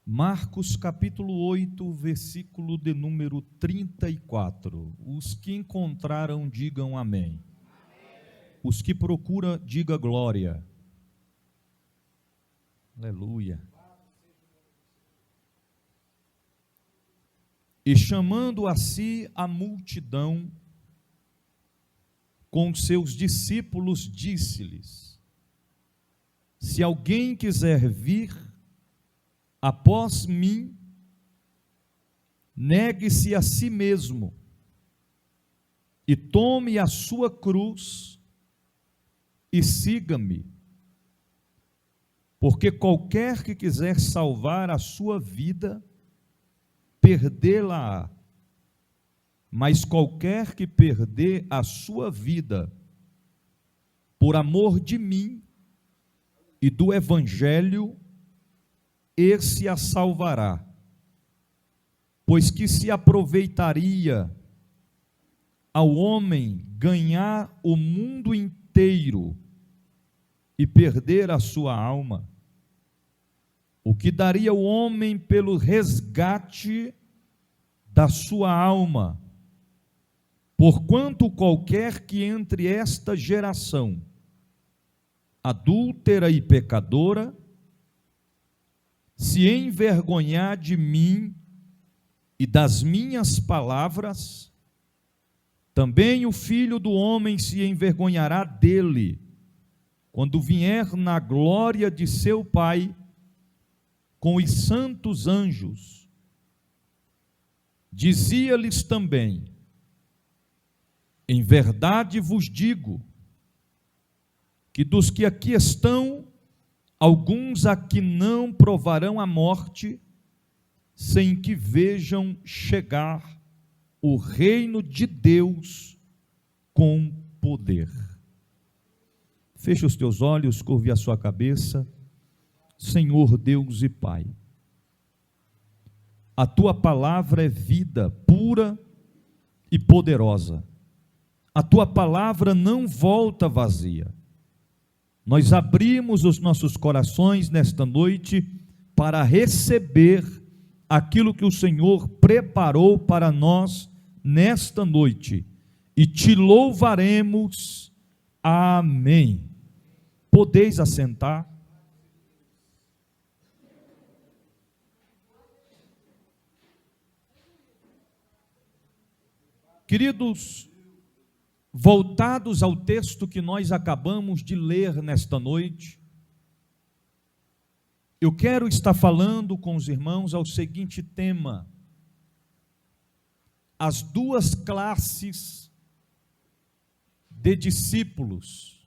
Marcos capítulo 8, versículo de número 34. Os que encontraram, digam amém. Os que procuram, diga glória. Aleluia. E chamando a si a multidão, com seus discípulos, disse-lhes: se alguém quiser vir após mim, negue-se a si mesmo e tome a sua cruz e siga-me. Porque qualquer que quiser salvar a sua vida, perdê-la-á. Mas qualquer que perder a sua vida por amor de mim e do Evangelho, esse a salvará. Pois que se aproveitaria ao homem ganhar o mundo inteiro e perder a sua alma? O que daria o homem pelo resgate da sua alma? Porquanto qualquer que entre esta geração adúltera e pecadora se envergonhar de mim e das minhas palavras, também o Filho do Homem se envergonhará dele, quando vier na glória de seu Pai, com os santos anjos. Dizia-lhes também: em verdade vos digo, que dos que aqui estão, alguns aqui não provarão a morte, sem que vejam chegar o reino de Deus com poder. Feche os teus olhos, curve a sua cabeça. Senhor Deus e Pai, a tua palavra é vida pura e poderosa. A tua palavra não volta vazia. Nós abrimos os nossos corações nesta noite para receber aquilo que o Senhor preparou para nós nesta noite, e te louvaremos. Amém. Podeis assentar. Queridos, voltados ao texto que nós acabamos de ler nesta noite, eu quero estar falando com os irmãos ao seguinte tema: as duas classes de discípulos.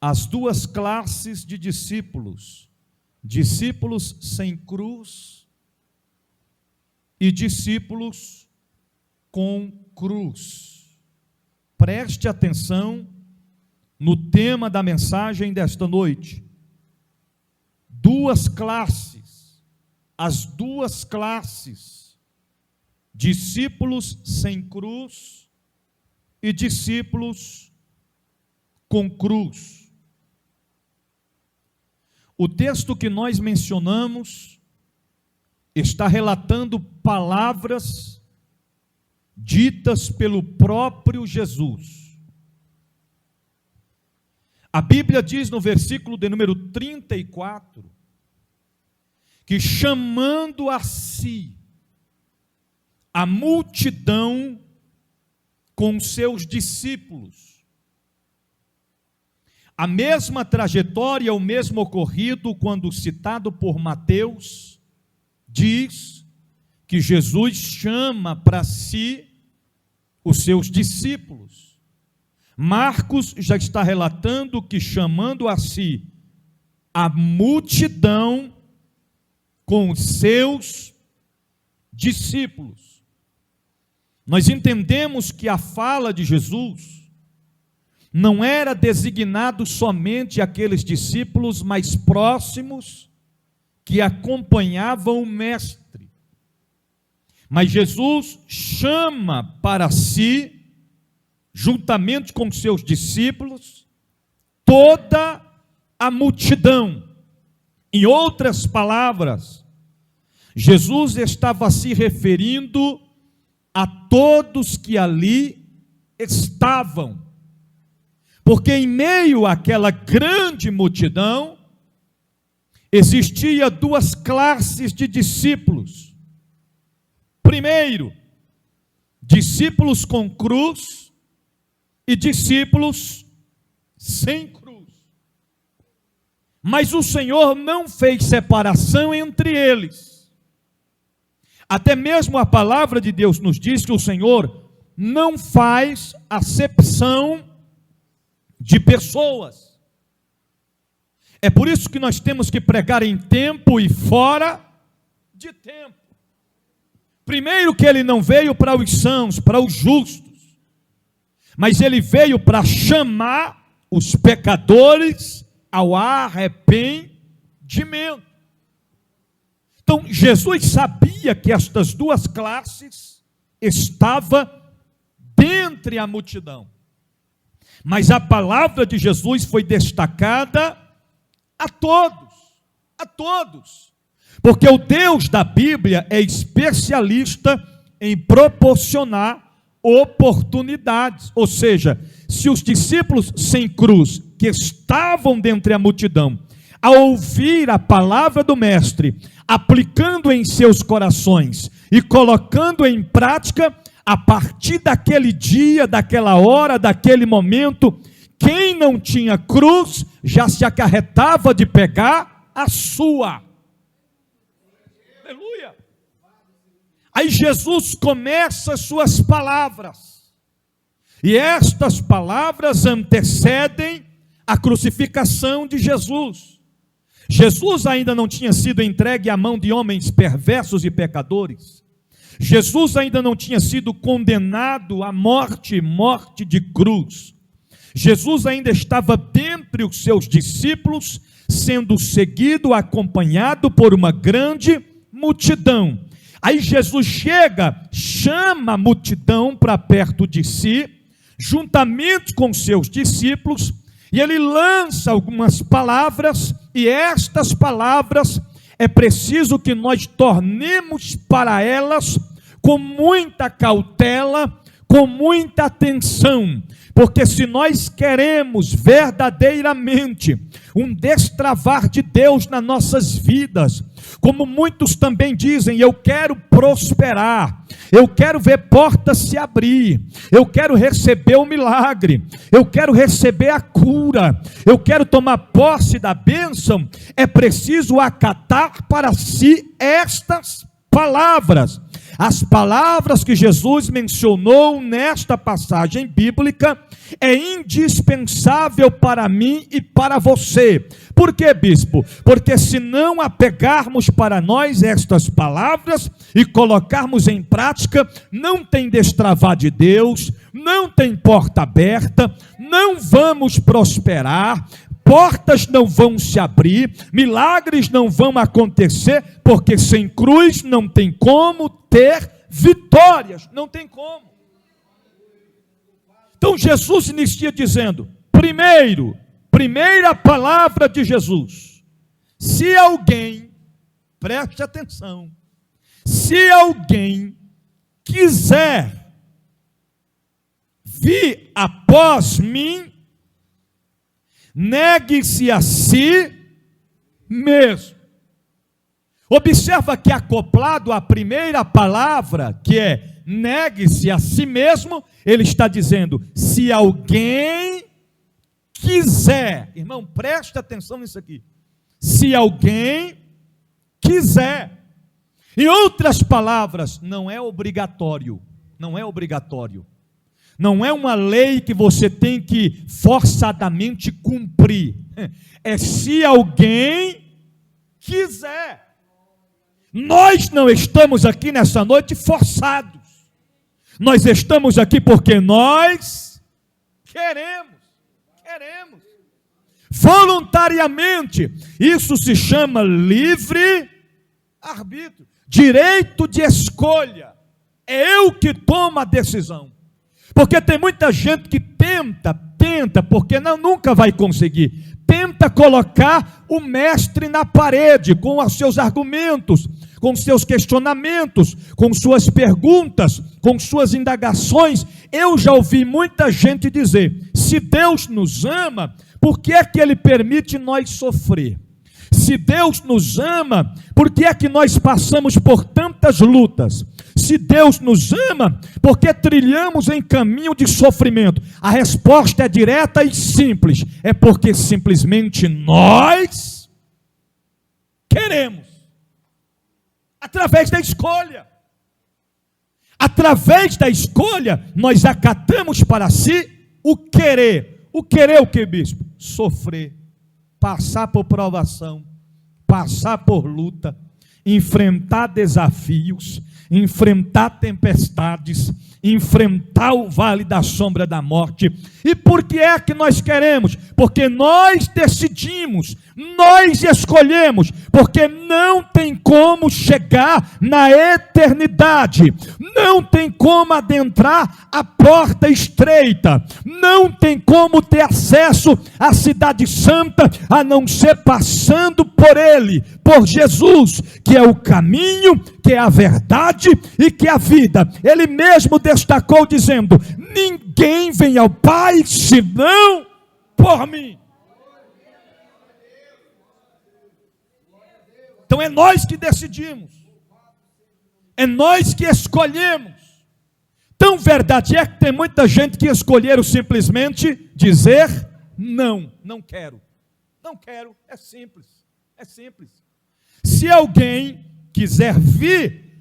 As duas classes de discípulos: discípulos sem cruz e discípulos com cruz. Preste atenção no tema da mensagem desta noite. Duas classes, as duas classes, discípulos sem cruz e discípulos com cruz. O texto que nós mencionamos está relatando palavras ditas pelo próprio Jesus. A Bíblia diz no versículo de número 34, que chamando a si a multidão com seus discípulos. A mesma trajetória, o mesmo ocorrido quando citado por Mateus, diz que Jesus chama para si os seus discípulos. Marcos já está relatando que chamando a si a multidão com os seus discípulos. Nós entendemos que a fala de Jesus não era designado somente àqueles discípulos mais próximos que acompanhavam o Mestre. Mas Jesus chama para si, juntamente com seus discípulos, toda a multidão. Em outras palavras, Jesus estava se referindo a todos que ali estavam, porque em meio àquela grande multidão, existia duas classes de discípulos. Primeiro, discípulos com cruz e discípulos sem cruz. Mas o Senhor não fez separação entre eles. Até mesmo a palavra de Deus nos diz que o Senhor não faz acepção de pessoas. É por isso que nós temos que pregar em tempo e fora de tempo. Primeiro, que ele não veio para os sãos, para os justos, mas ele veio para chamar os pecadores ao arrependimento. Então, Jesus sabia que estas duas classes estavam dentre a multidão, mas a palavra de Jesus foi destacada a todos, porque o Deus da Bíblia é especialista em proporcionar oportunidades. Ou seja, se os discípulos sem cruz, que estavam dentre a multidão, ao ouvir a palavra do Mestre, aplicando em seus corações e colocando em prática, a partir daquele dia, daquela hora, daquele momento, quem não tinha cruz já se acarretava de pegar a sua. Aleluia! Aí Jesus começa as suas palavras, e estas palavras antecedem a crucificação de Jesus. Jesus ainda não tinha sido entregue à mão de homens perversos e pecadores. Jesus ainda não tinha sido condenado à morte de cruz. Jesus ainda estava dentre os seus discípulos, sendo seguido, acompanhado por uma grande multidão. Aí Jesus chega, chama a multidão para perto de si, juntamente com seus discípulos, e ele lança algumas palavras, e estas palavras é preciso que nós tornemos para elas com muita cautela, com muita atenção, porque se nós queremos verdadeiramente um destravar de Deus nas nossas vidas, como muitos também dizem, eu quero prosperar, eu quero ver portas se abrir, eu quero receber o milagre, eu quero receber a cura, eu quero tomar posse da bênção, é preciso acatar para si estas palavras. As palavras que Jesus mencionou nesta passagem bíblica é indispensável para mim e para você. Por quê, bispo? Porque se não apegarmos para nós estas palavras e colocarmos em prática, não tem destravar de Deus, não tem porta aberta, não vamos prosperar, portas não vão se abrir, milagres não vão acontecer, porque sem cruz não tem como ter vitórias, não tem como. Então Jesus inicia dizendo, primeira palavra de Jesus, se alguém, preste atenção, se alguém quiser vir após mim, negue-se a si mesmo. Observa que acoplado à primeira palavra, que é negue-se a si mesmo, ele está dizendo, se alguém quiser, irmão, preste atenção nisso aqui, se alguém quiser, em outras palavras, não é obrigatório, não é uma lei que você tem que forçadamente cumprir, é se alguém quiser. Nós não estamos aqui nessa noite forçados, nós estamos aqui porque nós queremos, voluntariamente. Isso se chama livre-arbítrio, direito de escolha, é eu que tomo a decisão. Porque tem muita gente que tenta, porque nunca vai conseguir, tenta colocar o mestre na parede com os seus argumentos, com seus questionamentos, com suas perguntas, com suas indagações. Eu já ouvi muita gente dizer: se Deus nos ama, por que é que Ele permite nós sofrer? Se Deus nos ama, por que é que nós passamos por tantas lutas? Se Deus nos ama, por que trilhamos em caminho de sofrimento? A resposta é direta e simples: é porque simplesmente nós queremos, através da escolha. Através da escolha, nós acatamos para si o querer. O querer o que, bispo? Sofrer, passar por provação, passar por luta, enfrentar desafios, enfrentar tempestades, enfrentar o vale da sombra da morte. E por que é que nós queremos? Porque nós decidimos, nós escolhemos, porque não tem como chegar na eternidade, não tem como adentrar a porta estreita, não tem como ter acesso à cidade santa, a não ser passando por Ele, por Jesus, que é o caminho, que é a verdade e que é a vida. Ele mesmo destacou dizendo: ninguém vem ao Pai senão por mim. Então é nós que decidimos, é nós que escolhemos. Tão verdade é que tem muita gente que escolheram simplesmente dizer não, não quero. Não quero, é simples, é simples. Se alguém quiser vir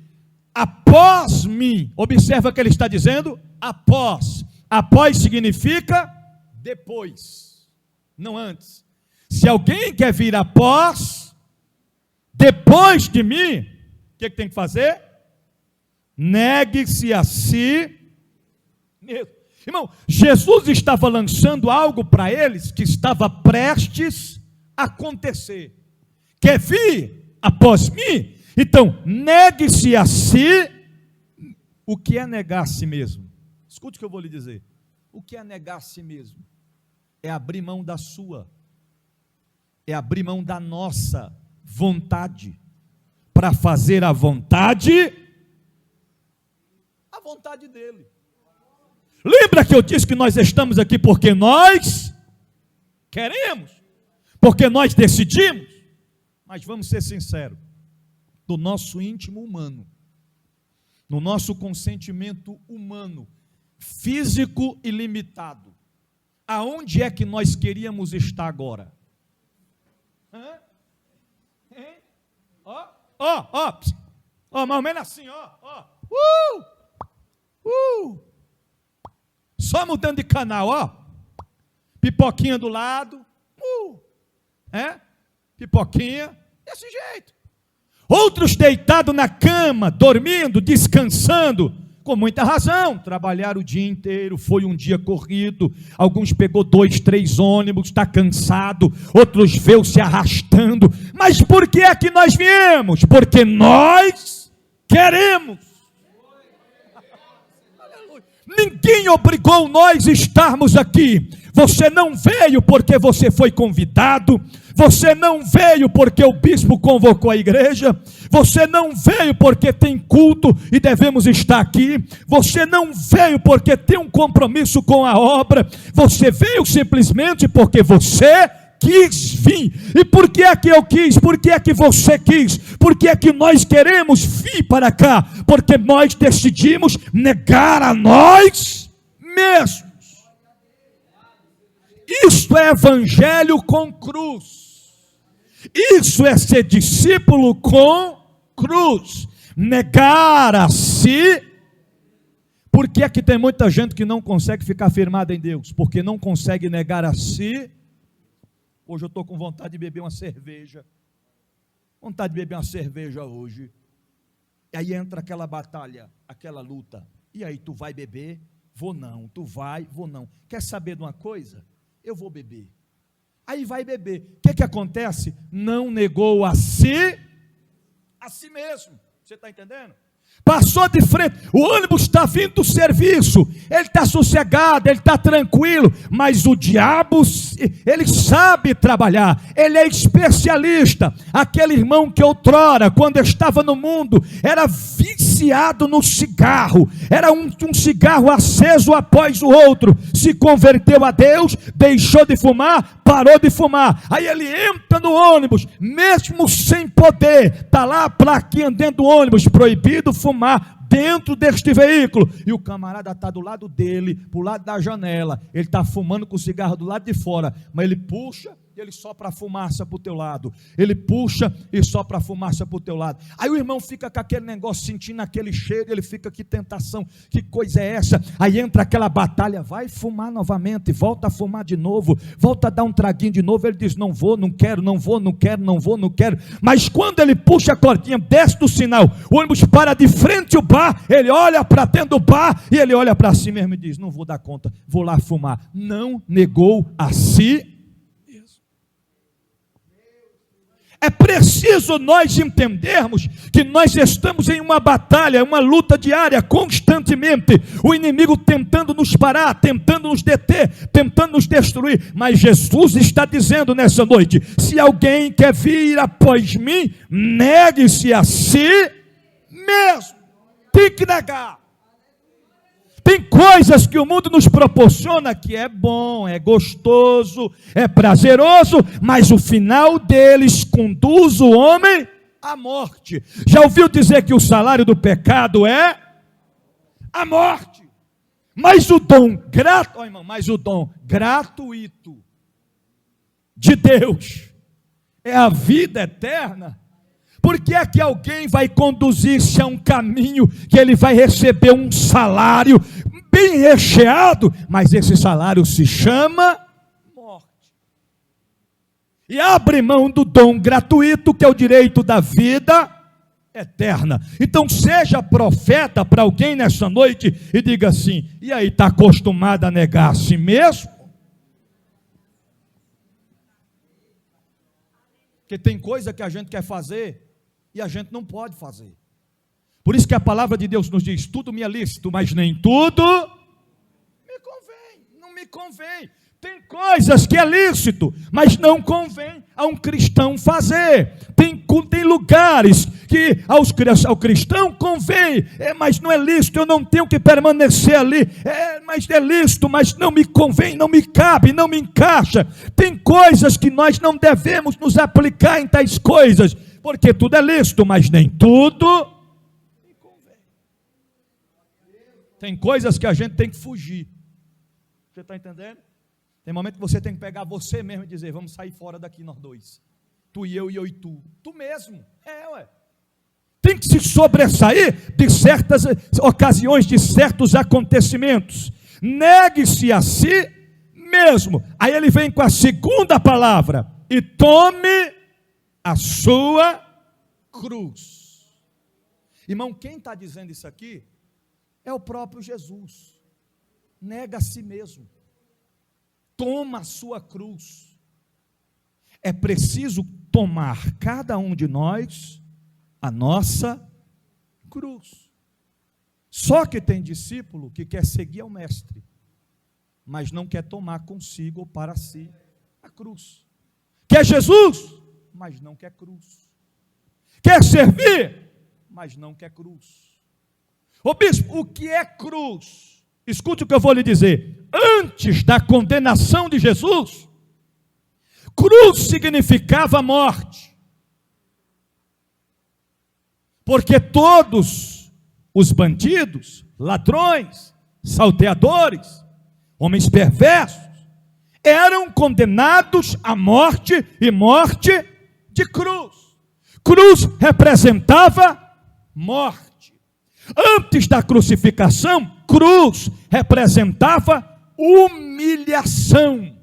após mim, observa que ele está dizendo após. Após significa depois, não antes. Se alguém quer vir após, depois de mim, o que tem que fazer? Negue-se a si mesmo. Irmão, Jesus estava lançando algo para eles que estava prestes a acontecer. Quer vir após mim? Então, negue-se a si. O que é negar a si mesmo? Escute o que eu vou lhe dizer. O que é negar a si mesmo? É abrir mão da sua, é abrir mão da nossa vontade, para fazer a vontade dele. Lembra que eu disse que nós estamos aqui porque nós queremos, porque nós decidimos? Mas vamos ser sinceros, do nosso íntimo humano, no nosso consentimento humano, físico e limitado, aonde é que nós queríamos estar agora? Ó, mais ou menos assim, só mudando de canal, pipoquinha do lado, pipoquinha, desse jeito. Outros deitados na cama, dormindo, descansando, com muita razão, trabalharam o dia inteiro, foi um dia corrido, alguns pegou 2, 3 ônibus, está cansado, outros veio se arrastando, mas por que é que nós viemos? Porque nós queremos. Ninguém obrigou nós a estarmos aqui. Você não veio porque você foi convidado, você não veio porque o bispo convocou a igreja, você não veio porque tem culto e devemos estar aqui, você não veio porque tem um compromisso com a obra, você veio simplesmente porque você quis vir. E por que é que eu quis? Por que é que você quis? Por que é que nós queremos vir para cá? Porque nós decidimos negar a nós mesmos. Isso é evangelho com cruz. Isso é ser discípulo com cruz. Negar a si. Por que é que tem muita gente que não consegue ficar firmada em Deus? Porque não consegue negar a si. Hoje eu estou com vontade de beber uma cerveja. Vontade de beber uma cerveja hoje. E aí entra aquela batalha, aquela luta. E aí, tu vai beber? Vou não. Tu vai? Vou não. Quer saber de uma coisa? Eu vou beber. Aí vai beber. O que acontece? Não negou a si mesmo. Você está entendendo? Passou de frente, o ônibus está vindo do serviço, ele está sossegado, ele está tranquilo, mas o diabo, ele sabe trabalhar, ele é especialista. Aquele irmão que outrora, quando estava no mundo, era viciado no cigarro, era um cigarro aceso após o outro, se converteu a Deus, deixou de fumar, parou de fumar, aí ele entra no ônibus, mesmo sem poder, está lá a plaquinha dentro do ônibus, proibido fumar dentro deste veículo, e o camarada está do lado dele, para o lado da janela, ele está fumando com o cigarro do lado de fora, mas ele puxa e ele sopra a fumaça para o teu lado, ele puxa e sopra a fumaça para o teu lado, aí o irmão fica com aquele negócio, sentindo aquele cheiro, ele fica, que tentação, que coisa é essa? Aí entra aquela batalha, vai fumar novamente, volta a fumar de novo, volta a dar um traguinho de novo, ele diz, não vou, não quero, não vou, não quero, não vou, não quero, mas quando ele puxa a cordinha, desce do sinal, o ônibus para de frente ao bar, ele olha para dentro do bar, e ele olha para si mesmo e diz, não vou dar conta, vou lá fumar, não negou a si. É preciso nós entendermos que nós estamos em uma batalha, uma luta diária, constantemente, o inimigo tentando nos parar, tentando nos deter, tentando nos destruir, mas Jesus está dizendo nessa noite, se alguém quer vir após mim, negue-se a si mesmo, tem que negar. Tem coisas que o mundo nos proporciona que é bom, é gostoso, é prazeroso, mas o final deles conduz o homem à morte. Já ouviu dizer que o salário do pecado é a morte? Mas o dom gratuito de Deus é a vida eterna. Por que é que alguém vai conduzir-se a um caminho que ele vai receber um salário bem recheado, mas esse salário se chama morte? E abre mão do dom gratuito, que é o direito da vida eterna. Então seja profeta para alguém nessa noite e diga assim, e aí, está acostumado a negar a si mesmo? Porque tem coisa que a gente quer fazer e a gente não pode fazer. Por isso que a palavra de Deus nos diz, tudo me é lícito, mas nem tudo me convém, não me convém. Tem coisas que é lícito, mas não convém a um cristão fazer. Tem lugares que ao cristão convém, mas não é lícito, eu não tenho que permanecer ali, mas é lícito, mas não me convém, não me cabe, não me encaixa. Tem coisas que nós não devemos nos aplicar em tais coisas, porque tudo é lícito, mas nem tudo me convém. Tem coisas que a gente tem que fugir. Você está entendendo? Tem momento que você tem que pegar você mesmo e dizer, vamos sair fora daqui nós dois. Tu e eu e tu. Tu mesmo. Tem que se sobressair de certas ocasiões, de certos acontecimentos. Negue-se a si mesmo. Aí ele vem com a segunda palavra. E tome a sua cruz. Irmão, quem está dizendo isso aqui é o próprio Jesus. Nega a si mesmo. Toma a sua cruz. É preciso tomar cada um de nós a nossa cruz. Só que tem discípulo que quer seguir ao mestre, mas não quer tomar consigo ou para si a cruz. Quer Jesus, mas não quer cruz. Quer servir, mas não quer cruz. Ô bispo, o que é cruz? Escute o que eu vou lhe dizer. Antes da condenação de Jesus, cruz significava morte. Porque todos os bandidos, ladrões, salteadores, homens perversos, eram condenados à morte e morte de cruz. Cruz representava morte. Antes da crucificação, cruz representava humilhação.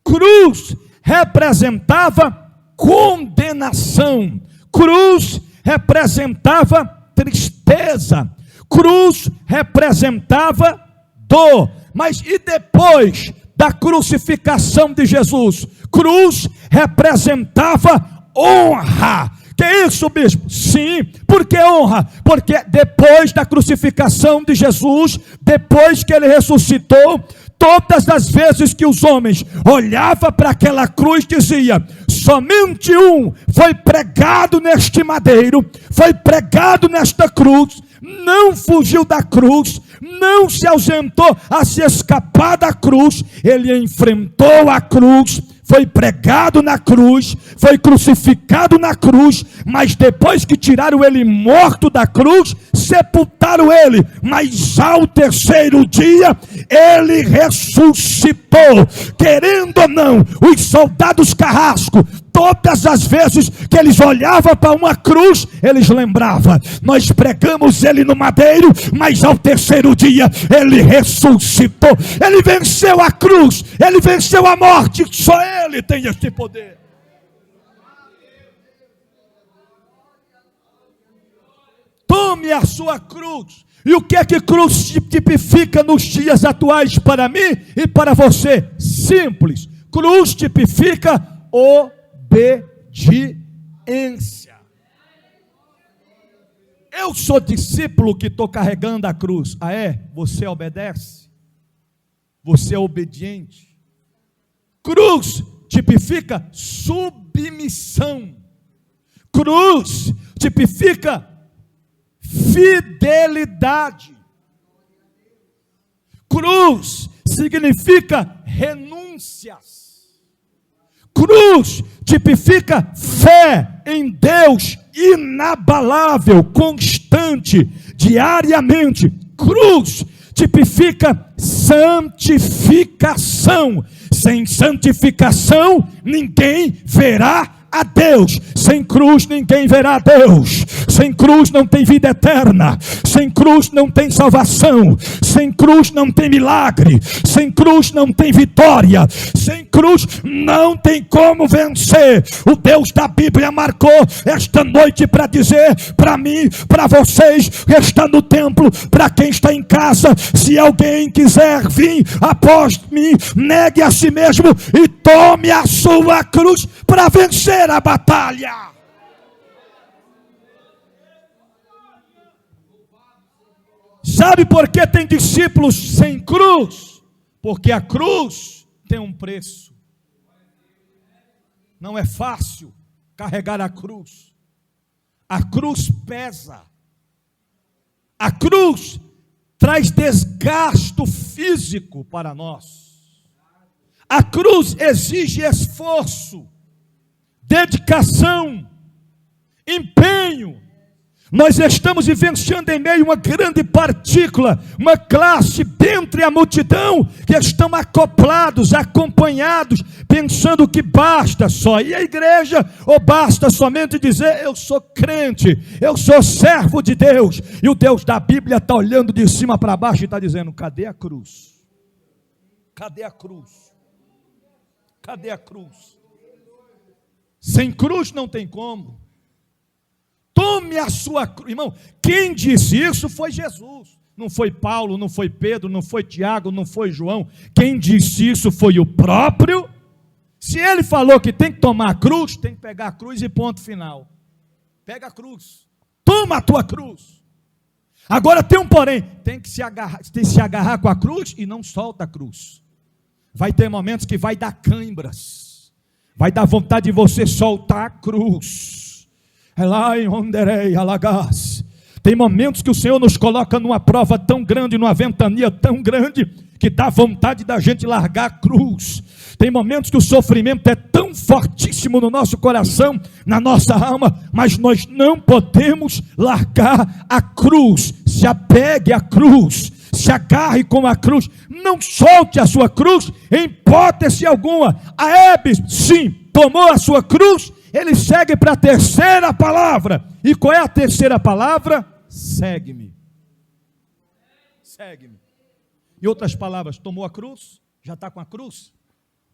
Cruz representava condenação. Cruz representava tristeza. Cruz representava dor. Mas e depois da crucificação de Jesus? Cruz representava honra. Que isso, bispo? Sim. Por que honra? Porque depois da crucificação de Jesus, depois que ele ressuscitou, todas as vezes que os homens olhavam para aquela cruz, dizia: somente um foi pregado neste madeiro, foi pregado nesta cruz, não fugiu da cruz, não se ausentou a se escapar da cruz, ele enfrentou a cruz, foi pregado na cruz, foi crucificado na cruz, mas depois que tiraram ele morto da cruz, sepultaram ele, mas ao terceiro dia, ele ressuscitou. Querendo ou não, os soldados carrascos, todas as vezes que eles olhavam para uma cruz, eles lembravam: nós pregamos ele no madeiro, mas ao terceiro dia ele ressuscitou, ele venceu a cruz, ele venceu a morte, só ele tem esse poder. Tome a sua cruz. E o que é que cruz tipifica nos dias atuais para mim e para você? Simples. Cruz tipifica obediência. Eu sou discípulo que estou carregando a cruz. Ah, é? Você obedece? Você é obediente? Cruz tipifica submissão. Cruz tipifica fidelidade. Cruz significa renúncias. Cruz tipifica fé em Deus inabalável, constante, diariamente. Cruz tipifica santificação. Sem santificação, ninguém verá a Deus. Sem cruz ninguém verá a Deus. Sem cruz não tem vida eterna. Sem cruz não tem salvação. Sem cruz não tem milagre. Sem cruz não tem vitória. Sem cruz não tem como vencer. O Deus da Bíblia marcou esta noite para dizer para mim, para vocês que está no templo, para quem está em casa: se alguém quiser vir após mim, negue a si mesmo e tome a sua cruz para vencer a batalha. Sabe por que tem discípulos sem cruz? Porque a cruz tem um preço. Não é fácil carregar a cruz. A cruz pesa. A cruz traz desgaste físico para nós. A cruz exige esforço, dedicação, empenho. Nós estamos vivenciando em meio a uma grande partícula, uma classe dentre a multidão que estão acoplados, acompanhados, pensando que basta só ir à igreja, ou basta somente dizer: eu sou crente, eu sou servo de Deus. E o Deus da Bíblia está olhando de cima para baixo e está dizendo: cadê a cruz? Cadê a cruz? Cadê a cruz? Sem cruz não tem como. Tome a sua cruz. Irmão, quem disse isso foi Jesus. Não foi Paulo, não foi Pedro, não foi Tiago, não foi João. Quem disse isso foi o próprio. Se ele falou que tem que tomar a cruz, tem que pegar a cruz e ponto final. Pega a cruz. Toma a tua cruz. Agora tem um porém. Tem que se agarrar com a cruz e não solta a cruz. Vai ter momentos que vai dar cãibras. Vai dar vontade de você soltar a cruz. Tem momentos que o Senhor nos coloca numa prova tão grande, numa ventania tão grande, que dá vontade da gente largar a cruz. Tem momentos que o sofrimento é tão fortíssimo no nosso coração, na nossa alma, mas nós não podemos largar a cruz. Se apegue à cruz, se agarre com a cruz, não solte a sua cruz em hipótese alguma. A Hebe, sim, tomou a sua cruz. Ele segue para a terceira palavra. E qual é a terceira palavra? Segue-me. Segue-me. Em outras palavras, tomou a cruz? Já está com a cruz?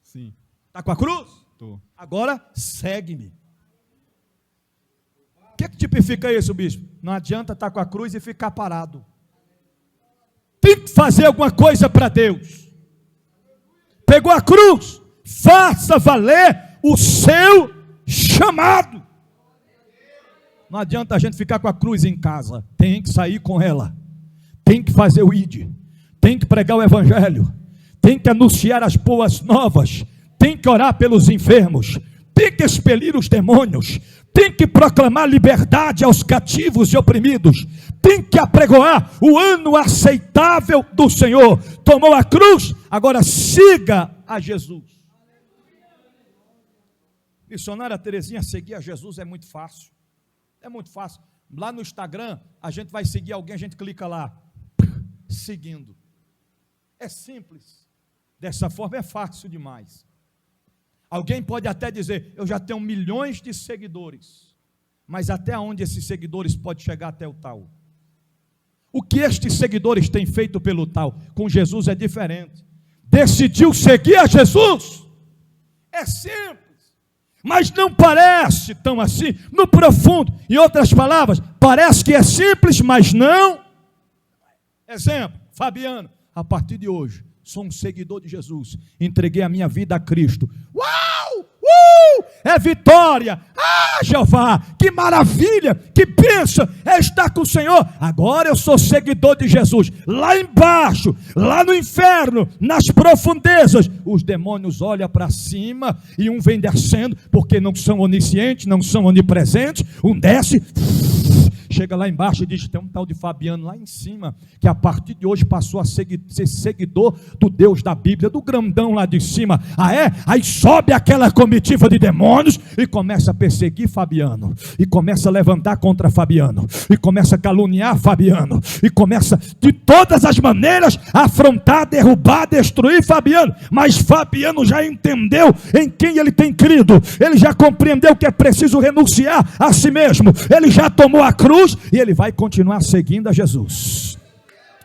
Sim. Está com a cruz? Estou. Agora, segue-me. O que tipifica isso, bispo? Não adianta estar com a cruz e ficar parado. Tem que fazer alguma coisa para Deus. Pegou a cruz? Faça valer o seu chamado. Não adianta a gente ficar com a cruz em casa. Tem que sair com ela. Tem que fazer o ID. Tem que pregar o evangelho. Tem que anunciar as boas novas. Tem que orar pelos enfermos. Tem que expelir os demônios. Tem que proclamar liberdade aos cativos e oprimidos. Tem que apregoar o ano aceitável do Senhor. Tomou a cruz, agora siga a Jesus. Missionária Terezinha, seguir a Jesus é muito fácil. É muito fácil. Lá no Instagram, a gente vai seguir alguém, a gente clica lá, seguindo. É simples. Dessa forma é fácil demais. Alguém pode até dizer, eu já tenho milhões de seguidores. Mas até onde esses seguidores podem chegar até o tal? O que estes seguidores têm feito pelo tal? Com Jesus é diferente. Decidiu seguir a Jesus? É simples. Mas não parece tão assim, no profundo. Em outras palavras, parece que é simples, mas não. Exemplo, Fabiano, a partir de hoje, sou um seguidor de Jesus, entreguei a minha vida a Cristo. Uau! É vitória! Ah, Jeová, que maravilha, que bênção é estar com o Senhor. Agora eu sou seguidor de Jesus. Lá embaixo, lá no inferno, nas profundezas, os demônios olham para cima e um vem descendo, porque não são oniscientes, não são onipresentes. Um desce, chega lá embaixo e diz, tem um tal de Fabiano lá em cima, que a partir de hoje passou a ser seguidor do Deus da Bíblia, do grandão lá de cima. Ah é? Aí sobe aquela comitiva de demônios e começa a perseguir Fabiano, e começa a levantar contra Fabiano, e começa a caluniar Fabiano, e começa de todas as maneiras a afrontar, derrubar, destruir Fabiano. Mas Fabiano já entendeu em quem ele tem crido, ele já compreendeu que é preciso renunciar a si mesmo, ele já tomou a cruz e ele vai continuar seguindo a Jesus.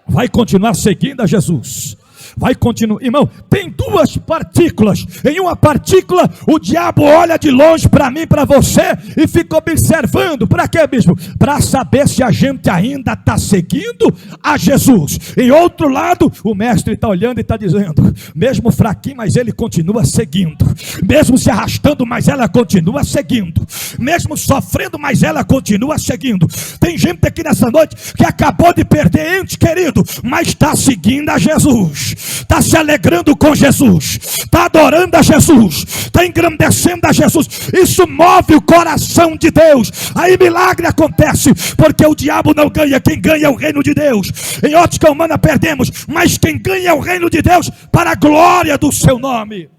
Vai continuar seguindo a Jesus. Vai continuar, irmão, tem duas partículas. Em uma partícula, o diabo olha de longe para mim, para você, e fica observando. Para quê, bispo? Para saber se a gente ainda está seguindo a Jesus. Em outro lado, o mestre está olhando e está dizendo, mesmo fraquinho, mas ele continua seguindo. Mesmo se arrastando, mas ela continua seguindo. Mesmo sofrendo, mas ela continua seguindo. Tem gente aqui nessa noite que acabou de perder ente querido, mas está seguindo a Jesus. Está se alegrando com Jesus, está adorando a Jesus, está engrandecendo a Jesus. Isso move o coração de Deus. Aí milagre acontece, porque o diabo não ganha, quem ganha é o reino de Deus. Em ótica humana perdemos, mas quem ganha é o reino de Deus, para a glória do seu nome.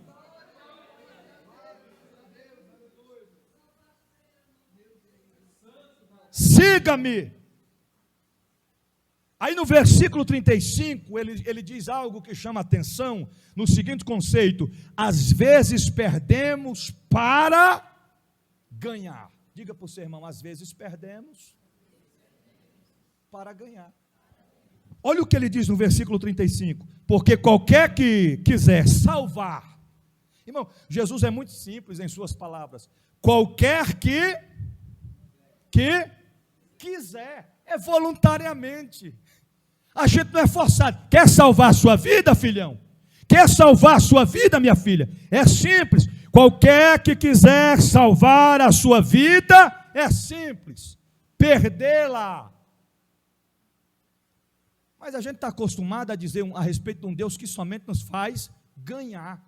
Siga-me. Aí no versículo 35, ele diz algo que chama atenção, no seguinte conceito: às vezes perdemos para ganhar. Diga para o seu irmão, às vezes perdemos para ganhar. Olha o que ele diz no versículo 35, porque qualquer que quiser salvar, irmão, Jesus é muito simples em suas palavras, qualquer que quiser, é voluntariamente. A gente não é forçado. Quer salvar a sua vida, filhão? Quer salvar a sua vida, minha filha? É simples. Qualquer que quiser salvar a sua vida, é simples. Perdê-la. Mas a gente está acostumado a dizer a respeito de um Deus que somente nos faz ganhar.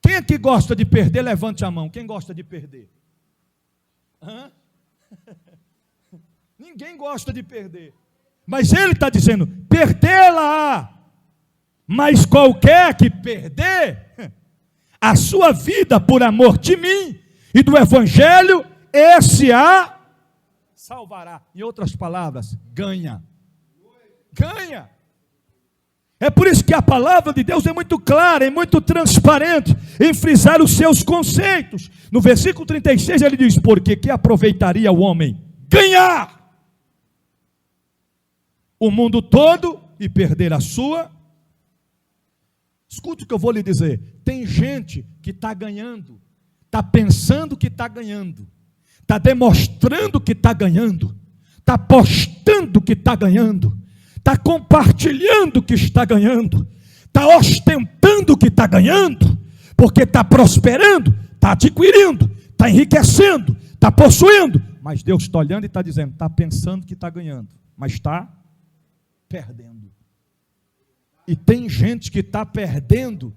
Quem é que gosta de perder? Levante a mão. Quem gosta de perder? Ninguém gosta de perder. Mas ele está dizendo, perdê-la. Mas qualquer que perder a sua vida por amor de mim e do evangelho, esse a salvará. Em outras palavras, ganha. Ganha. É por isso que a palavra de Deus é muito clara, é muito transparente em frisar os seus conceitos. No versículo 36 ele diz, porque que aproveitaria o homem ganhar o mundo todo e perder a sua? Escute o que eu vou lhe dizer. Tem gente que está ganhando, está pensando que está ganhando, está demonstrando que está ganhando, está postando que está ganhando, está compartilhando que está ganhando, está ostentando que está ganhando, porque está prosperando, está adquirindo, está enriquecendo, está possuindo, Mas Deus está olhando e está dizendo, está pensando que está ganhando, mas está perdendo. E tem gente que está perdendo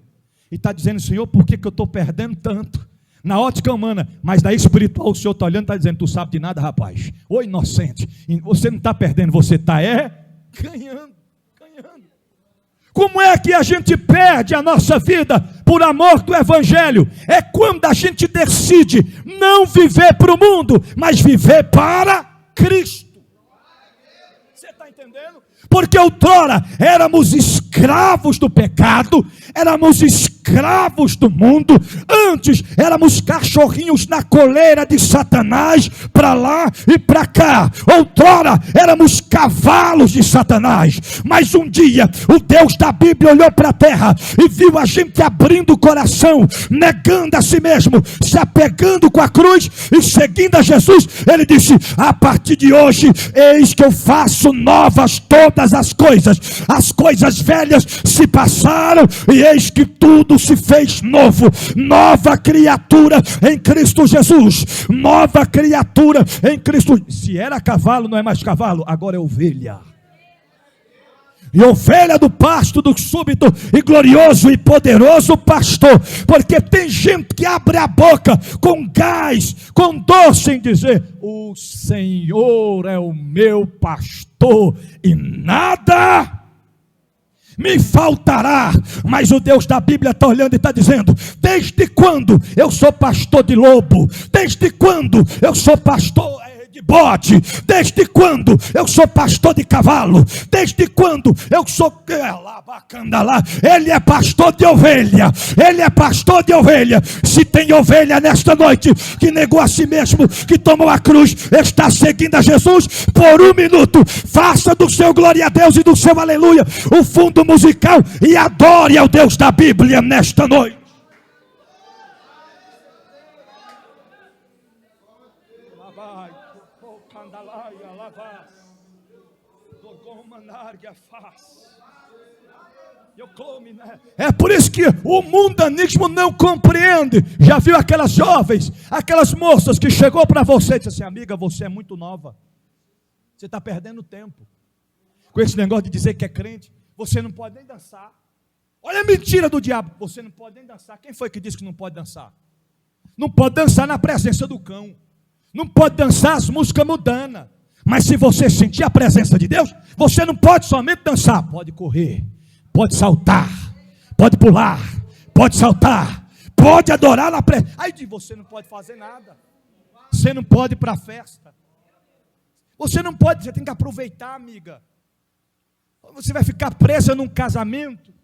e está dizendo, Senhor, por que eu estou perdendo tanto? Na ótica humana, mas da espiritual o Senhor está olhando e está dizendo, tu sabe de nada, rapaz. Ô inocente, você não está perdendo, você está ganhando. Como é que a gente perde a nossa vida por amor do Evangelho? É quando a gente decide não viver para o mundo, mas viver para Cristo. Você está entendendo? Porque outrora éramos escravos do pecado, éramos escravos do mundo, antes éramos cachorrinhos na coleira de Satanás, para lá e para cá. Outrora éramos cavalos de Satanás, mas um dia o Deus da Bíblia olhou para a terra e viu a gente abrindo o coração, negando a si mesmo, se apegando com a cruz e seguindo a Jesus. Ele disse, a partir de hoje, eis que eu faço novas todas as coisas velhas se passaram e eis que tudo se fez novo. Nova criatura em Cristo Jesus, nova criatura em Cristo. Se era cavalo, não é mais cavalo, agora é ovelha. E ovelha do pasto do súbito e glorioso e poderoso pastor. Porque tem gente que abre a boca com gás, com dor, sem dizer, o Senhor é o meu pastor e nada me faltará. Mas o Deus da Bíblia está olhando e está dizendo, desde quando eu sou pastor de lobo? Desde quando eu sou pastor de bode? Desde quando eu sou pastor de cavalo? Desde quando eu sou... Ele é pastor de ovelha. Ele é pastor de ovelha. Se tem ovelha nesta noite que negou a si mesmo, que tomou a cruz, está seguindo a Jesus, por um minuto, faça do seu glória a Deus e do seu aleluia o fundo musical e adore ao Deus da Bíblia nesta noite. É por isso que o mundanismo não compreende. Já viu aquelas jovens, aquelas moças que chegou para você e disse assim, amiga, você é muito nova, você está perdendo tempo com esse negócio de dizer que é crente, você não pode nem dançar. Olha a mentira do diabo, você não pode nem dançar. Quem foi que disse que não pode dançar? Não pode dançar na presença do cão, não pode dançar as músicas mundanas. Mas se você sentir a presença de Deus, você não pode somente dançar, pode correr, pode saltar, pode pular, pode saltar, pode adorar na presença. Aí você não pode fazer nada, você não pode ir para a festa, você não pode, você tem que aproveitar, amiga. Você vai ficar presa num casamento,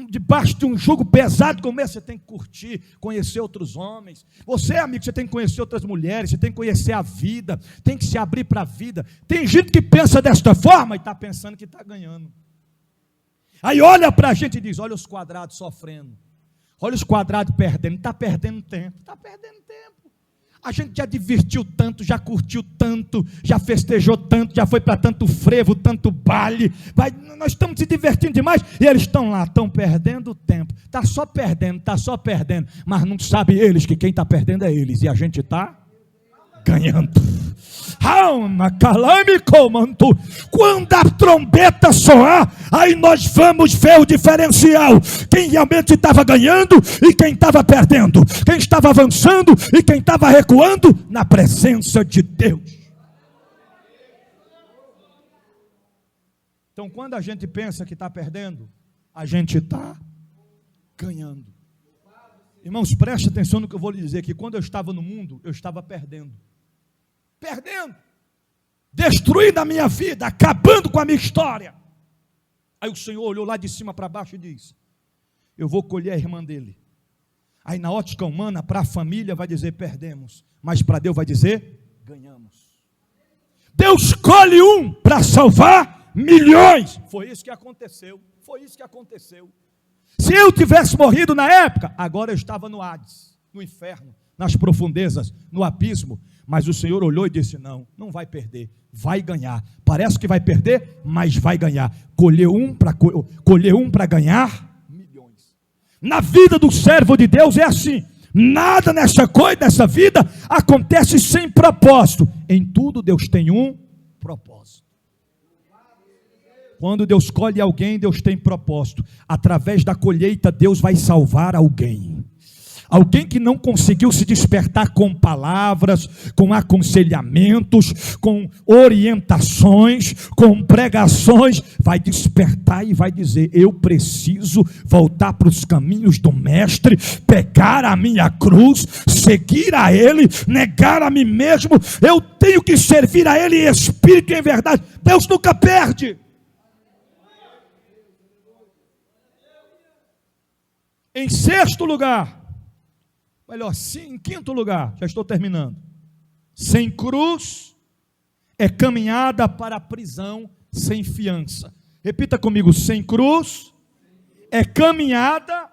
debaixo de um jugo pesado como esse. Você tem que curtir, conhecer outros homens. Você, amigo, você tem que conhecer outras mulheres, você tem que conhecer a vida, tem que se abrir para a vida. Tem gente que pensa desta forma e está pensando que está ganhando. Aí olha para a gente e diz, olha os quadrados sofrendo, olha os quadrados perdendo, está perdendo tempo, A gente já divertiu tanto, já curtiu tanto, já festejou tanto, já foi para tanto frevo, tanto baile, nós estamos se divertindo demais, e eles estão lá, estão perdendo tempo, está só perdendo, mas não sabe eles que quem está perdendo é eles, e a gente está ganhando. Quando a trombeta soar, aí nós vamos ver o diferencial, quem realmente estava ganhando e quem estava perdendo, quem estava avançando e quem estava recuando na presença de Deus. Então quando a gente pensa que está perdendo, a gente está ganhando. Irmãos, preste atenção no que eu vou lhe dizer, que quando eu estava no mundo, eu estava perdendo, destruindo a minha vida, acabando com a minha história. Aí o Senhor olhou lá de cima para baixo e disse, eu vou colher a irmã dele. Aí na ótica humana, para a família vai dizer perdemos, mas para Deus vai dizer ganhamos. Deus escolhe um para salvar milhões. Foi isso que aconteceu. Se eu tivesse morrido na época, agora eu estava no Hades, no inferno, nas profundezas, no abismo. Mas o Senhor olhou e disse, não vai perder, vai ganhar. Parece que vai perder, mas vai ganhar. Colher um para ganhar milhões. Na vida do servo de Deus é assim. Nada nessa vida acontece sem propósito. Em tudo Deus tem um propósito. Quando Deus escolhe alguém, Deus tem propósito. Através da colheita, Deus vai salvar alguém. Alguém que não conseguiu se despertar com palavras, com aconselhamentos, com orientações, com pregações, vai despertar e vai dizer: eu preciso voltar para os caminhos do Mestre, pegar a minha cruz, seguir a Ele, negar a mim mesmo, eu tenho que servir a Ele em espírito e em verdade. Deus nunca perde. Em sexto lugar, melhor, em quinto lugar, já estou terminando. Sem cruz é caminhada para a prisão sem fiança. Repita comigo: sem cruz é caminhada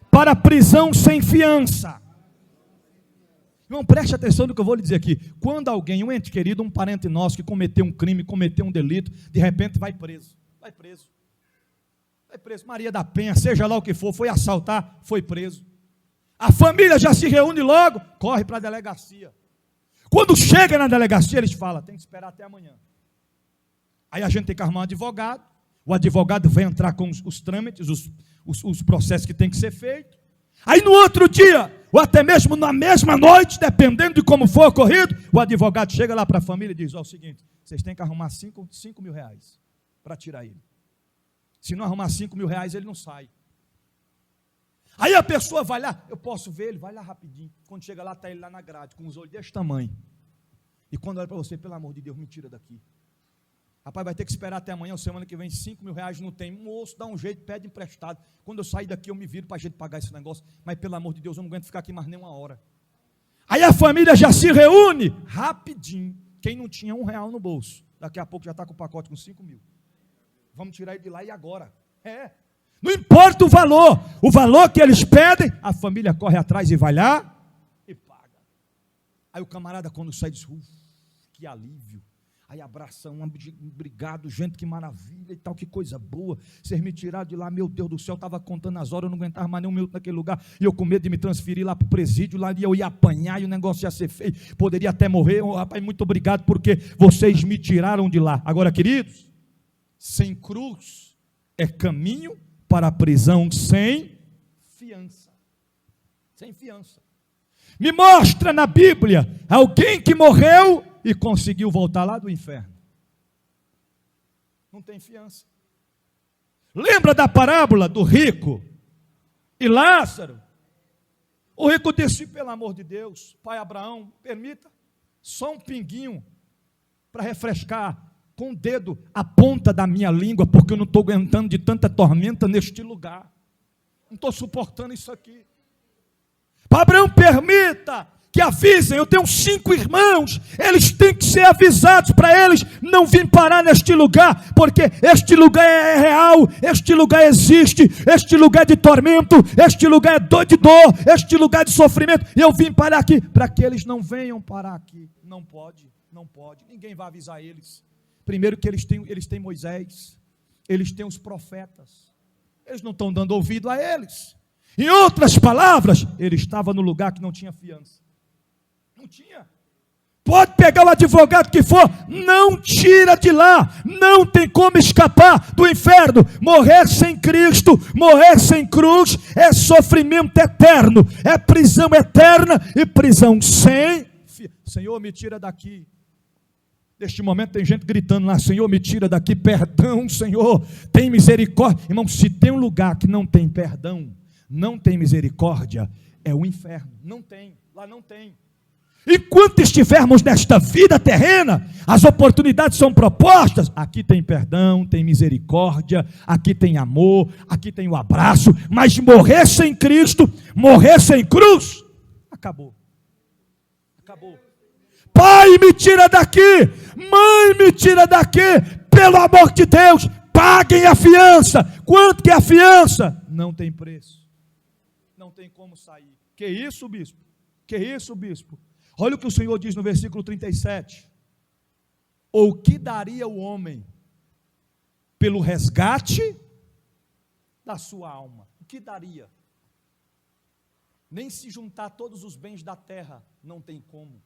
para a prisão sem fiança. Irmão, preste atenção no que eu vou lhe dizer aqui. Quando alguém, um ente querido, um parente nosso que cometeu um crime, cometeu um delito, de repente vai preso. Vai preso. Maria da Penha, seja lá o que for, foi assaltar, foi preso. A família já se reúne logo, corre para a delegacia. Quando chega na delegacia, eles falam: tem que esperar até amanhã. Aí a gente tem que arrumar um advogado. O advogado vai entrar com os trâmites, os processos que tem que ser feitos. Aí no outro dia, ou até mesmo na mesma noite, dependendo de como for ocorrido, o advogado chega lá para a família e diz: ó, é o seguinte, vocês têm que arrumar 5 mil reais para tirar ele. Se não arrumar 5 mil reais, ele não sai. Aí a pessoa vai lá: eu posso ver ele? Vai lá rapidinho. Quando chega lá, está ele lá na grade, com os olhos desse tamanho. E quando olha para você: pelo amor de Deus, me tira daqui. Rapaz, vai ter que esperar até amanhã, ou semana que vem, 5 mil reais não tem. Moço, dá um jeito, pede emprestado. Quando eu sair daqui, eu me viro para a gente pagar esse negócio. Mas pelo amor de Deus, eu não aguento ficar aqui mais nem uma hora. Aí a família já se reúne, rapidinho. Quem não tinha R$1 no bolso, daqui a pouco já está com o pacote com 5 mil. Vamos tirar ele de lá e agora. Não importa o valor que eles pedem, a família corre atrás e vai lá e paga. Aí o camarada, quando sai, diz: que alívio. Aí abraça obrigado, gente, que maravilha e tal, que coisa boa. Vocês me tiraram de lá, meu Deus do céu, eu estava contando as horas, eu não aguentava mais nem um minuto naquele lugar, e eu com medo de me transferir lá para o presídio, lá eu ia apanhar e o negócio ia ser feio, poderia até morrer. Rapaz, muito obrigado, porque vocês me tiraram de lá. Agora, queridos, sem cruz é caminho para a prisão sem fiança. Sem fiança. Me mostra na Bíblia alguém que morreu e conseguiu voltar lá do inferno. Não tem fiança. Lembra da parábola do rico e Lázaro? O rico disse: pelo amor de Deus, pai Abraão, permita só um pinguinho para refrescar com o dedo a ponta da minha língua, porque eu não estou aguentando de tanta tormenta neste lugar. Não estou suportando isso aqui. Abraão, permita que avisem. Eu tenho 5 irmãos, eles têm que ser avisados para eles não virem parar neste lugar, porque este lugar é real, este lugar existe, este lugar é de tormento, este lugar é de dor, este lugar é de sofrimento, e eu vim parar aqui, para que eles não venham parar aqui. Não pode, ninguém vai avisar eles. Primeiro que eles têm Moisés, eles têm os profetas, eles não estão dando ouvido a eles. Em outras palavras, ele estava no lugar que não tinha fiança. Não tinha. Pode pegar o advogado que for, não tira de lá, não tem como escapar do inferno. Morrer sem Cristo, morrer sem cruz, é sofrimento eterno, é prisão eterna e prisão sem fiança. Senhor, me tira daqui. Neste momento tem gente gritando lá: Senhor, me tira daqui, perdão, Senhor, tem misericórdia. Irmão, se tem um lugar que não tem perdão, não tem misericórdia, é o inferno. Não tem, lá não tem. Enquanto estivermos nesta vida terrena, as oportunidades são propostas. Aqui tem perdão, tem misericórdia, aqui tem amor, aqui tem o abraço. Mas morrer sem Cristo, morrer sem cruz, acabou. Pai, me tira daqui. Mãe, me tira daqui. Pelo amor de Deus, paguem a fiança. Quanto que é a fiança? Não tem preço. Não tem como sair. Que isso, bispo? Que isso, bispo? Olha o que o Senhor diz no versículo 37. Ou que daria o homem pelo resgate da sua alma? O que daria? Nem se juntar todos os bens da terra, não tem como.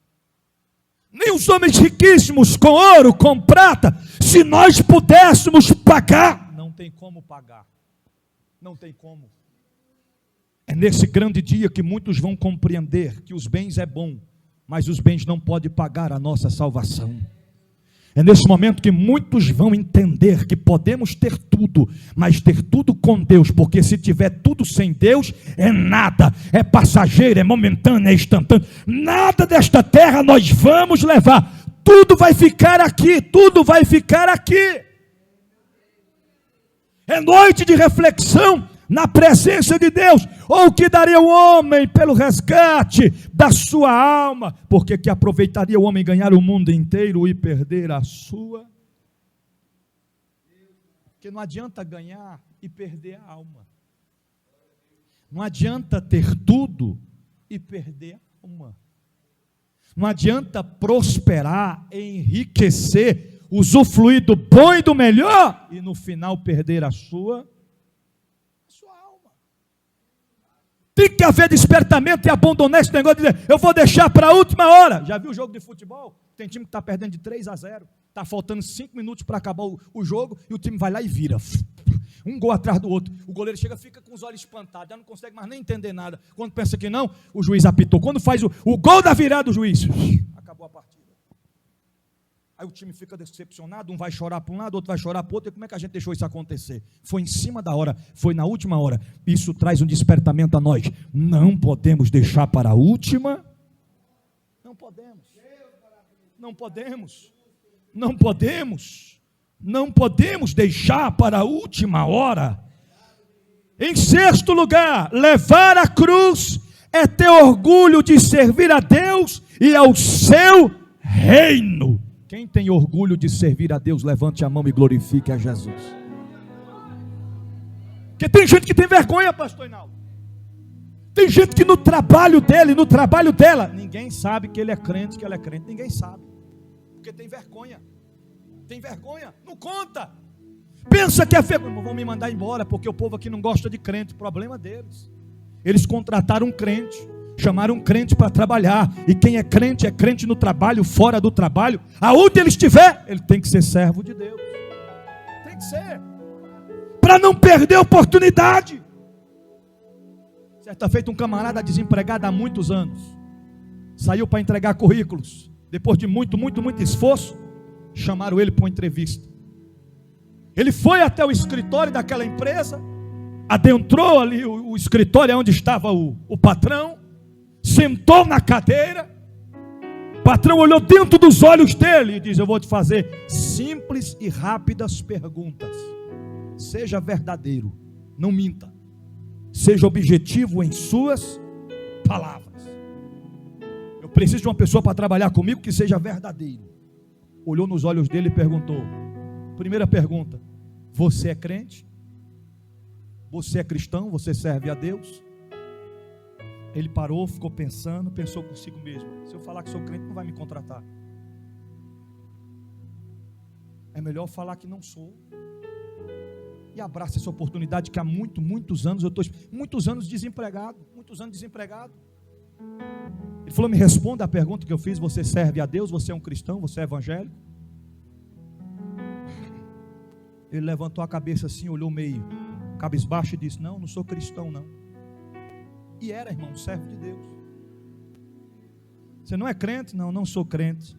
Nem os homens riquíssimos com ouro, com prata, se nós pudéssemos pagar, não tem como pagar. Não tem como. É nesse grande dia que muitos vão compreender que os bens é bom, mas os bens não podem pagar a nossa salvação. É nesse momento que muitos vão entender que podemos ter tudo, mas ter tudo com Deus, porque se tiver tudo sem Deus, é nada, é passageiro, é momentâneo, é instantâneo. Nada desta terra nós vamos levar, tudo vai ficar aqui, tudo vai ficar aqui. É noite de reflexão na presença de Deus. Ou que daria o homem pelo resgate da sua alma? Porque que aproveitaria o homem ganhar o mundo inteiro e perder a sua? Porque não adianta ganhar e perder a alma. Não adianta ter tudo e perder a alma. Não adianta prosperar, enriquecer, usufruir do bom e do melhor e no final perder a sua alma. Tem que haver despertamento e abandonar esse negócio de dizer, eu vou deixar para a última hora. Já viu o jogo de futebol? Tem time que está perdendo de 3-0, está faltando 5 minutos para acabar o jogo e o time vai lá e vira. Um gol atrás do outro. O goleiro chega, fica com os olhos espantados, já não consegue mais nem entender nada. Quando pensa que não, o juiz apitou. Quando faz o gol da virada, o juiz, acabou a partida. Aí o time fica decepcionado, um vai chorar para um lado, outro vai chorar para o outro. E como é que a gente deixou isso acontecer? Foi em cima da hora, foi na última hora. Isso traz um despertamento a nós. Não podemos deixar para a última. Não podemos. Não podemos. Não podemos. Não podemos deixar para a última hora. Em sexto lugar, levar a cruz é ter orgulho de servir a Deus e ao seu reino. Quem tem orgulho de servir a Deus, levante a mão e glorifique a Jesus. Porque tem gente que tem vergonha, pastor Hinaldo. Tem gente que no trabalho dele, no trabalho dela, ninguém sabe que ele é crente, que ela é crente. Ninguém sabe. Porque tem vergonha. Tem vergonha, não conta. Pensa que é vergonha. Vão me mandar embora, porque o povo aqui não gosta de crente. Problema deles. Eles contrataram um crente. Chamaram um crente para trabalhar. E quem é crente no trabalho, fora do trabalho. Aonde ele estiver, ele tem que ser servo de Deus. Tem que ser. Para não perder a oportunidade. Certa feita um camarada desempregado há muitos anos. Saiu para entregar currículos. Depois de muito esforço, chamaram ele para uma entrevista. Ele foi até o escritório daquela empresa. Adentrou ali o escritório onde estava o patrão. Sentou na cadeira, o patrão olhou dentro dos olhos dele e diz, eu vou te fazer simples e rápidas perguntas, seja verdadeiro, não minta, seja objetivo em suas palavras, eu preciso de uma pessoa para trabalhar comigo que seja verdadeiro. Olhou nos olhos dele e perguntou, primeira pergunta, você é crente? Você é cristão? Você serve a Deus? Ele parou, ficou pensando, pensou consigo mesmo, se eu falar que sou crente não vai me contratar, é melhor falar que não sou, e abraça essa oportunidade que há muitos anos, eu estou muitos anos desempregado, ele falou, me responda a pergunta que eu fiz, você serve a Deus, você é um cristão, você é evangélico? Ele levantou a cabeça assim, olhou meio cabisbaixo e disse, não sou cristão não. E era, irmão, servo de Deus. Você não é crente? Não sou crente.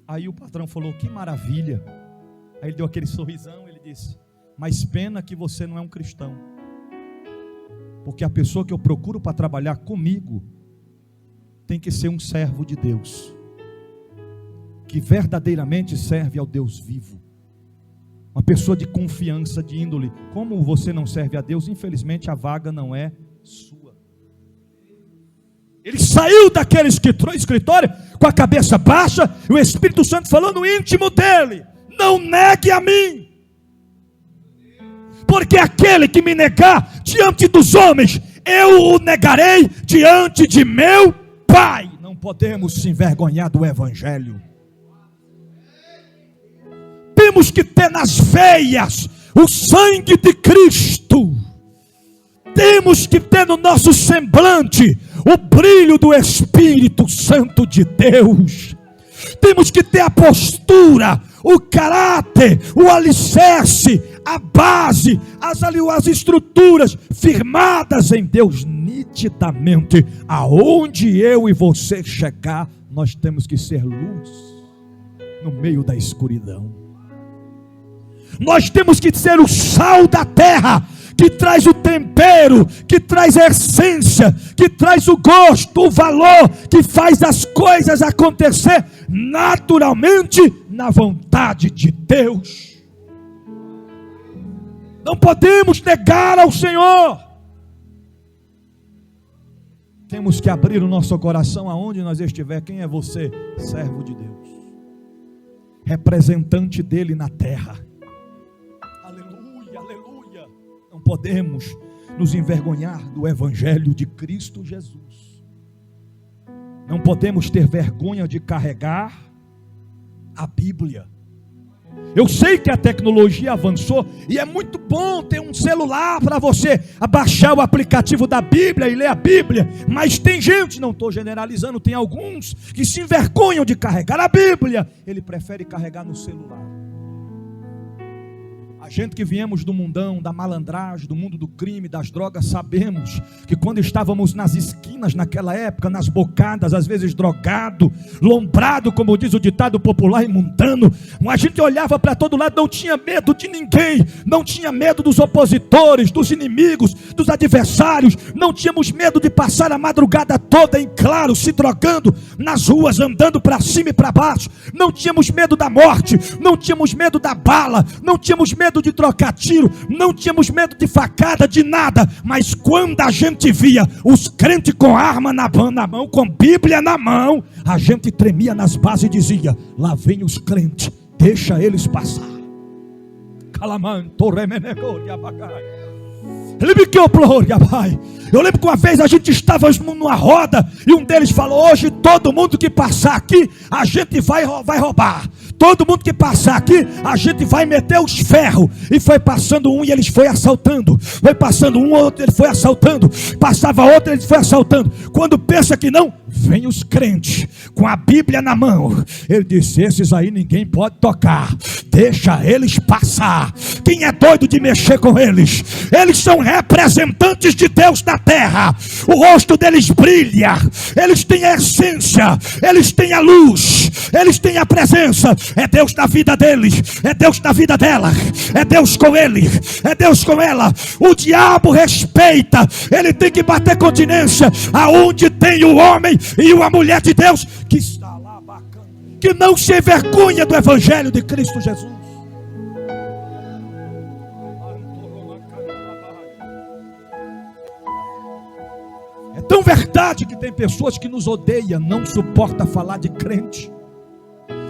Aí o patrão falou, que maravilha. Aí ele deu aquele sorrisão, ele disse, mas pena que você não é um cristão. Porque a pessoa que eu procuro para trabalhar comigo tem que ser um servo de Deus, que verdadeiramente serve ao Deus vivo. Uma pessoa de confiança, de índole. Como você não serve a Deus, infelizmente a vaga não é sua. Ele saiu daquele escritório com a cabeça baixa, e o Espírito Santo falou no íntimo dele, não negue a mim, porque aquele que me negar diante dos homens, eu o negarei diante de meu Pai. Não podemos se envergonhar do Evangelho. Temos que ter nas veias o sangue de Cristo. temos que ter no nosso semblante o brilho do Espírito Santo de Deus. Temos que ter a postura, o caráter, o alicerce, a base, as estruturas firmadas em Deus nitidamente. Aonde eu e você chegar, nós temos que ser luz no meio da escuridão. Nós temos que ser o sal da terra, que traz o tempero, que traz a essência, que traz o gosto, o valor, que faz as coisas acontecer naturalmente na vontade de Deus. Não podemos negar ao Senhor. Temos que abrir o nosso coração aonde nós estiver. Quem é você? Servo de Deus, representante dele na terra. Aleluia, aleluia. Não podemos nos envergonhar do Evangelho de Cristo Jesus. Não podemos ter vergonha de carregar a Bíblia. Eu sei que a tecnologia avançou e é muito bom ter um celular para você baixar o aplicativo da Bíblia e ler a Bíblia, mas tem gente, não estou generalizando, tem alguns que se envergonham de carregar a Bíblia, ele prefere carregar no celular. A gente que viemos do mundão, da malandragem, do mundo do crime, das drogas, sabemos que quando estávamos nas esquinas naquela época, nas bocadas, às vezes drogado, lombrado, como diz o ditado popular, e mundano, a gente olhava para todo lado, não tinha medo de ninguém, não tinha medo dos opositores, dos inimigos, dos adversários, não tínhamos medo de passar a madrugada toda em claro, se drogando nas ruas, andando para cima e para baixo, não tínhamos medo da morte, não tínhamos medo da bala, não tínhamos medo de trocar tiro, não tínhamos medo de facada, de nada. Mas quando a gente via os crentes com arma na mão, com Bíblia na mão, a gente tremia nas bases e dizia: lá vem os crentes, deixa eles passar. Eu lembro que uma vez a gente estava numa roda e um deles falou: hoje todo mundo que passar aqui a gente vai roubar, todo mundo que passar aqui a gente vai meter os ferros. E foi passando um e eles foi assaltando, foi passando um, outro ele foi assaltando, passava outro ele foi assaltando. Quando pensa que não, vem os crentes com a Bíblia na mão. Ele disse: esses aí ninguém pode tocar, deixa eles passar. Quem é doido de mexer com eles? Eles são representantes de Deus na terra. O rosto deles brilha, eles têm a essência, eles têm a luz, eles têm a presença. É Deus na vida deles, é Deus na vida dela, é Deus com ele, é Deus com ela. O diabo respeita, ele tem que bater continência aonde tem o homem e uma mulher de Deus que está lá bacana, que não se envergonha do Evangelho de Cristo Jesus. É tão verdade que tem pessoas que nos odeiam, não suporta falar de crente.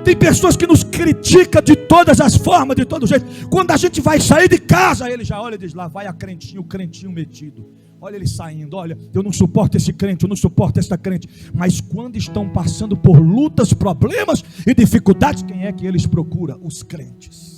Tem pessoas que nos criticam de todas as formas, de todo jeito. Quando a gente vai sair de casa, ele já olha e diz: lá vai o crentinho metido. Olha ele saindo, olha, eu não suporto esse crente, eu não suporto essa crente. Mas quando estão passando por lutas, problemas e dificuldades, quem é que eles procuram? Os crentes.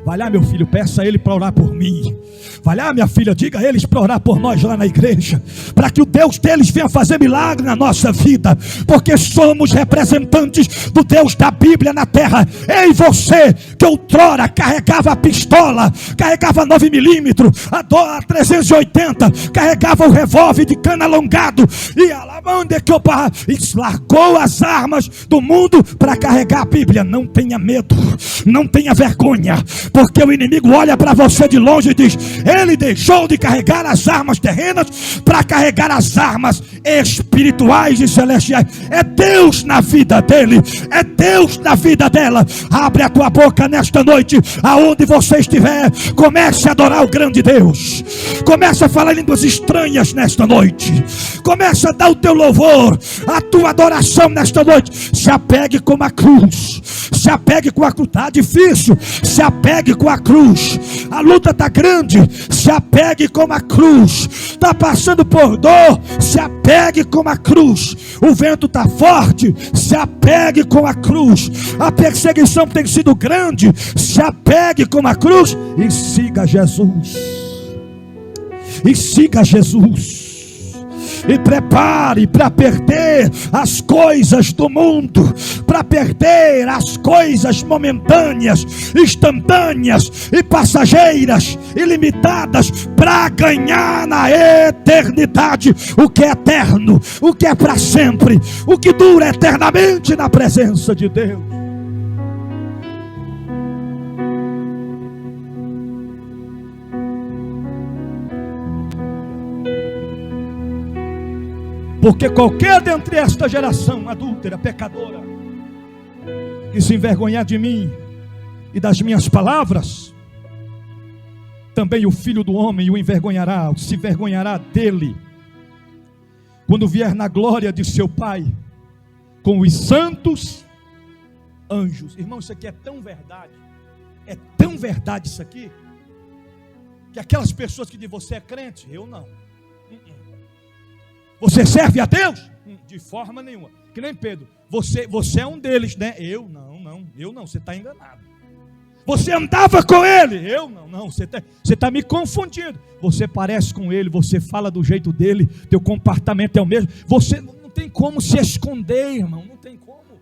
Vai lá, meu filho, peça a ele para orar por mim. Vai lá, minha filha, diga a eles para orar por nós lá na igreja, para que o Deus deles venha fazer milagre na nossa vida, porque somos representantes do Deus da Bíblia na terra. Ei, você que outrora carregava a pistola, carregava 9mm, a 380, carregava o revólver de cano alongado e largou as armas do mundo para carregar a Bíblia. Não tenha medo, não tenha vergonha, porque o inimigo olha para você de longe e diz: ele deixou de carregar as armas terrenas para carregar as armas espirituais e celestiais. É Deus na vida dele, é Deus na vida dela. Abre a tua boca nesta noite, aonde você estiver, comece a adorar o grande Deus, comece a falar línguas estranhas nesta noite, comece a dar o teu louvor, a tua adoração nesta noite. Se apegue com a cruz, se apegue com a cruz. Está difícil, se apegue com a cruz. A luta está grande, se apegue com a cruz. Está passando por dor, se apegue com a cruz. O vento está forte, se apegue com a cruz. A perseguição tem sido grande, se apegue com a cruz e siga Jesus. e siga Jesus. E prepare para perder as coisas do mundo, para perder as coisas momentâneas, instantâneas e passageiras, ilimitadas, para ganhar na eternidade o que é eterno, o que é para sempre, o que dura eternamente na presença de Deus. Porque qualquer dentre esta geração adúltera, pecadora, que se envergonhar de mim e das minhas palavras, também o Filho do Homem o envergonhará, se envergonhará dele, quando vier na glória de seu Pai, com os santos anjos. Irmão, isso aqui é tão verdade isso aqui, que aquelas pessoas que dizem, você é crente? Eu não. Você serve a Deus? De forma nenhuma. Que nem Pedro. Você é um deles, né? Eu não. Você está enganado. Você andava com ele? Eu não. Você está me confundindo. Você parece com ele, você fala do jeito dele, teu comportamento é o mesmo. Você não tem como se esconder, irmão. Não tem como.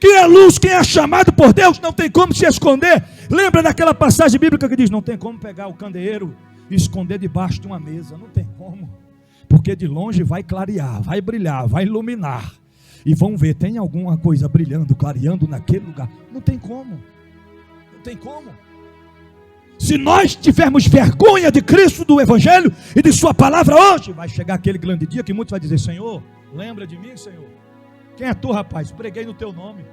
Quem é luz, quem é chamado por Deus, não tem como se esconder. Lembra daquela passagem bíblica que diz, não tem como pegar o candeeiro e esconder debaixo de uma mesa. Não tem como. Porque de longe vai clarear, vai brilhar, vai iluminar. E vão ver, tem alguma coisa brilhando, clareando naquele lugar. Não tem como. Não tem como. Se nós tivermos vergonha de Cristo, do Evangelho e de sua palavra hoje, vai chegar aquele grande dia que muitos vão dizer, Senhor, lembra de mim, Senhor? Quem é tu, rapaz? Preguei no teu nome.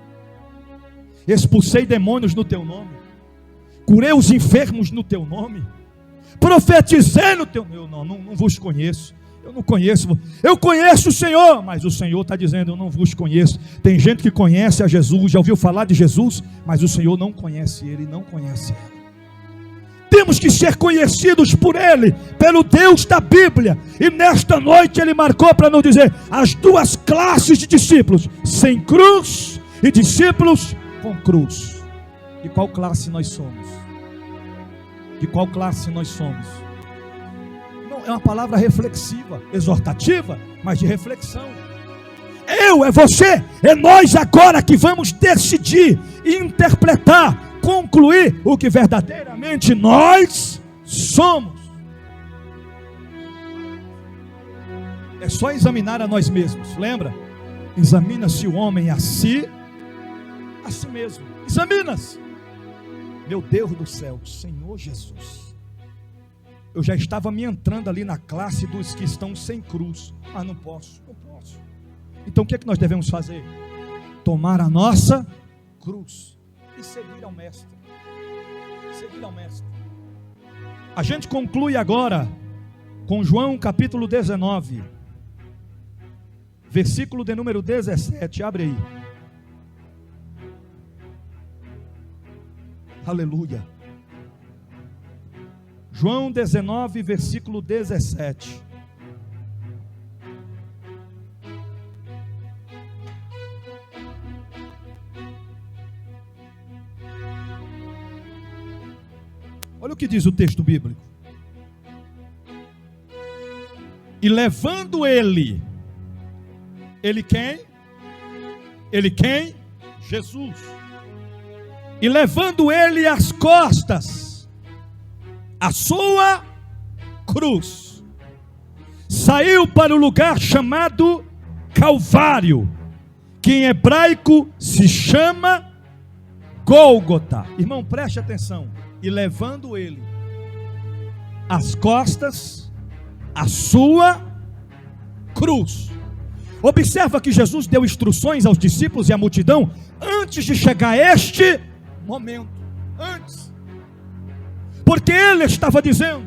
Expulsei demônios no teu nome. Curei os enfermos no teu nome. Profetizei no teu nome. Eu não vos conheço. Eu não conheço, eu conheço o Senhor, mas o Senhor está dizendo, eu não vos conheço. Tem gente que conhece a Jesus, já ouviu falar de Jesus, mas o Senhor não conhece ele, não conhece ele. Temos que ser conhecidos por ele, pelo Deus da Bíblia. E nesta noite ele marcou para nos dizer, as duas classes de discípulos, sem cruz e discípulos com cruz. De qual classe nós somos? De qual classe nós somos? É uma palavra reflexiva, exortativa, mas de reflexão. É você, é nós agora que vamos decidir, interpretar, concluir o que verdadeiramente nós somos. É só examinar a nós mesmos, lembra? Examina-se o homem a si mesmo. Examina-se. Meu Deus do céu, Senhor Jesus. Eu já estava me entrando ali na classe dos que estão sem cruz. Mas não posso. Então o que é que nós devemos fazer? Tomar a nossa cruz e seguir ao Mestre. A gente conclui agora com João capítulo 19, versículo de número 17. Abre aí. Aleluia. João 19, versículo 17. Olha o que diz o texto bíblico. E levando ele quem? Ele quem? Jesus. E levando ele às costas a sua cruz, saiu para o lugar chamado Calvário, que em hebraico se chama Gólgota. Irmão, preste atenção. E levando ele às costas a sua cruz. Observa que Jesus deu instruções aos discípulos e à multidão antes de chegar a este momento. Antes. Porque ele estava dizendo,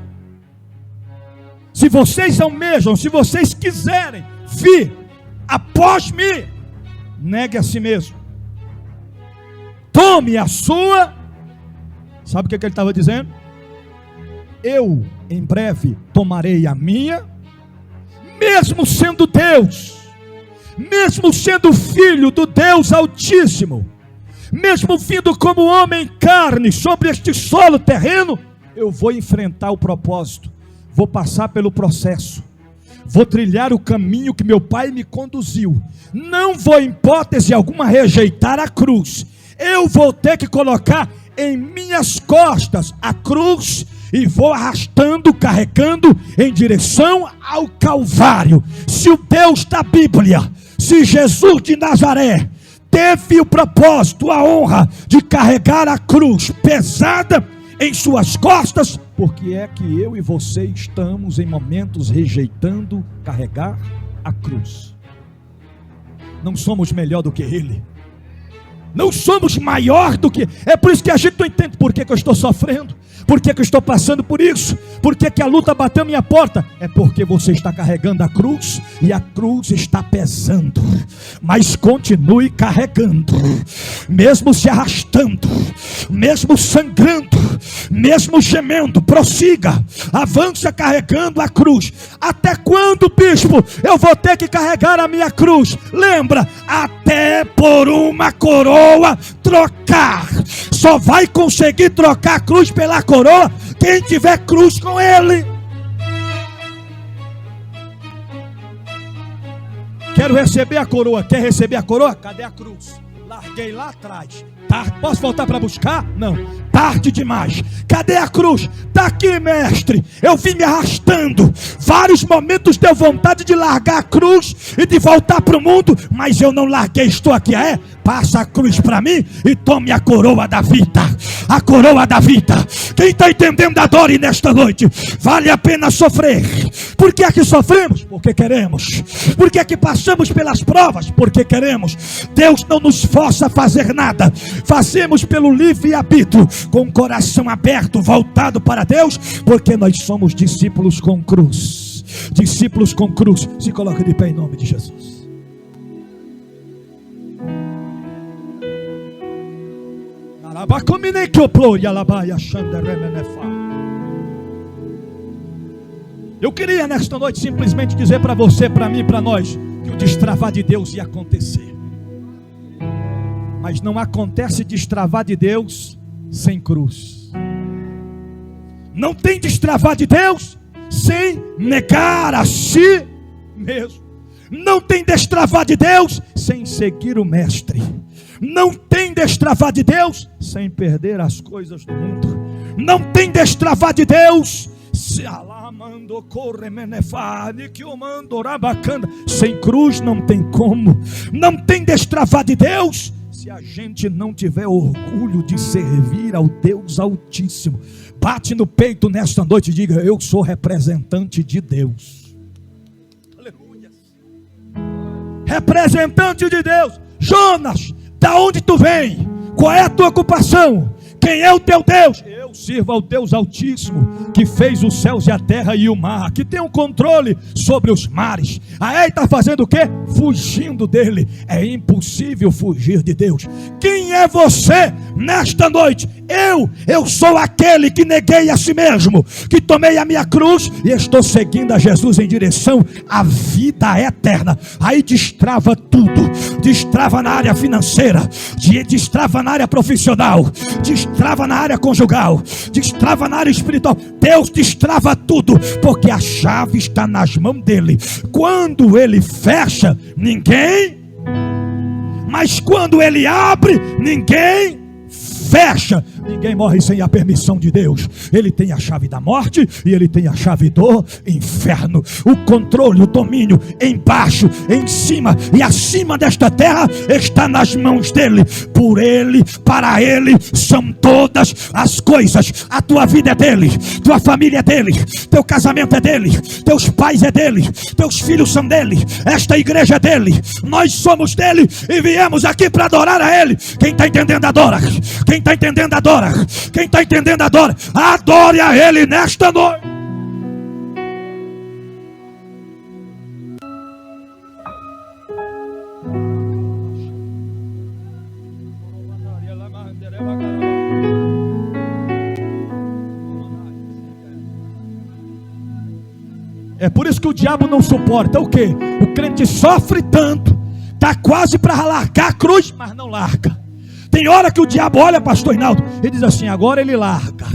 se vocês almejam, se vocês quiserem vir após mim, negue a si mesmo, tome a sua. Sabe o que ele estava dizendo? Eu em breve tomarei a minha, mesmo sendo Deus, mesmo sendo filho do Deus Altíssimo, mesmo vindo como homem em carne sobre este solo terreno, eu vou enfrentar o propósito, vou passar pelo processo, vou trilhar o caminho que meu pai me conduziu, não vou em hipótese alguma rejeitar a cruz, eu vou ter que colocar em minhas costas a cruz e vou arrastando, carregando em direção ao Calvário. Se o Deus da Bíblia, se Jesus de Nazaré teve o propósito, a honra de carregar a cruz pesada em suas costas, porque é que eu e você estamos em momentos rejeitando carregar a cruz? Não somos melhor do que ele, não somos maior do que. É por isso que a gente não entende por que eu estou sofrendo, por que eu estou passando por isso, por que a luta bateu minha porta. É porque você está carregando a cruz e a cruz está pesando. Mas continue carregando, mesmo se arrastando, mesmo sangrando, mesmo gemendo, prossiga, avança carregando a cruz. Até quando, bispo, eu vou ter que carregar a minha cruz? Lembra, até por uma coroa trocar. Só vai conseguir trocar a cruz pela coroa quem tiver cruz com ele. Quero receber a coroa. Quer receber a coroa? Cadê a cruz? Larguei lá atrás. Posso voltar para buscar? Não, tarde demais. Cadê a cruz? Está aqui, mestre. Eu vim me arrastando. Vários momentos deu vontade de largar a cruz e de voltar para o mundo, mas eu não larguei. Estou aqui. Passa a cruz para mim e tome a coroa da vida. A coroa da vida. Quem está entendendo, adore nesta noite. Vale a pena sofrer. Por que é que sofremos? Porque queremos. Por que é que passamos pelas provas? Porque queremos. Deus não nos força a fazer nada. Fazemos pelo livre-arbítrio, com o coração aberto, voltado para Deus, porque nós somos discípulos com cruz. Discípulos com cruz. Se coloca de pé em nome de Jesus. Eu queria nesta noite simplesmente dizer para você, para mim, para nós, que o destravar de Deus ia acontecer. Mas não acontece destravar de Deus sem cruz. Não tem destravar de Deus sem negar a si mesmo. Não tem destravar de Deus sem seguir o mestre. Não tem destravar de Deus sem perder as coisas do mundo. Não tem destravar de Deus sem cruz. Não tem como. Não tem destravar de Deus se a gente não tiver orgulho de servir ao Deus Altíssimo. Bate no peito nesta noite e diga: eu sou representante de Deus. Aleluia. Representante de Deus. Jonas, da onde tu vem? Qual é a tua ocupação? Quem é o teu Deus? Eu sirvo ao Deus Altíssimo, que fez os céus e a terra e o mar, que tem um controle sobre os mares. Aí está fazendo o quê? Fugindo dele. É impossível fugir de Deus. Quem é você nesta noite? Eu sou aquele que neguei a si mesmo, que tomei a minha cruz e estou seguindo a Jesus em direção à vida eterna. Aí destrava tudo. Destrava na área financeira, destrava na área profissional, destrava na área conjugal, destrava na área espiritual. Deus destrava tudo, porque a chave está nas mãos dele. Quando ele fecha, ninguém, mas quando ele abre, ninguém fecha. Ninguém morre sem a permissão de Deus. Ele tem a chave da morte e ele tem a chave do inferno. O controle, o domínio embaixo, em cima e acima desta terra está nas mãos dele. Por ele, para ele são todas as coisas. A tua vida é dele, tua família é dele, teu casamento é dele, teus pais é dele, teus filhos são dele, esta igreja é dele, nós somos dele e viemos aqui para adorar a ele. Quem está entendendo, adora. Quem está entendendo, adora. Quem está entendendo, adora. Adore a ele nesta noite. É por isso que o diabo não suporta o quê? O crente sofre tanto, está quase para largar a cruz, mas não larga. Tem hora que o diabo olha, pastor Hinaldo, e diz assim: agora ele larga,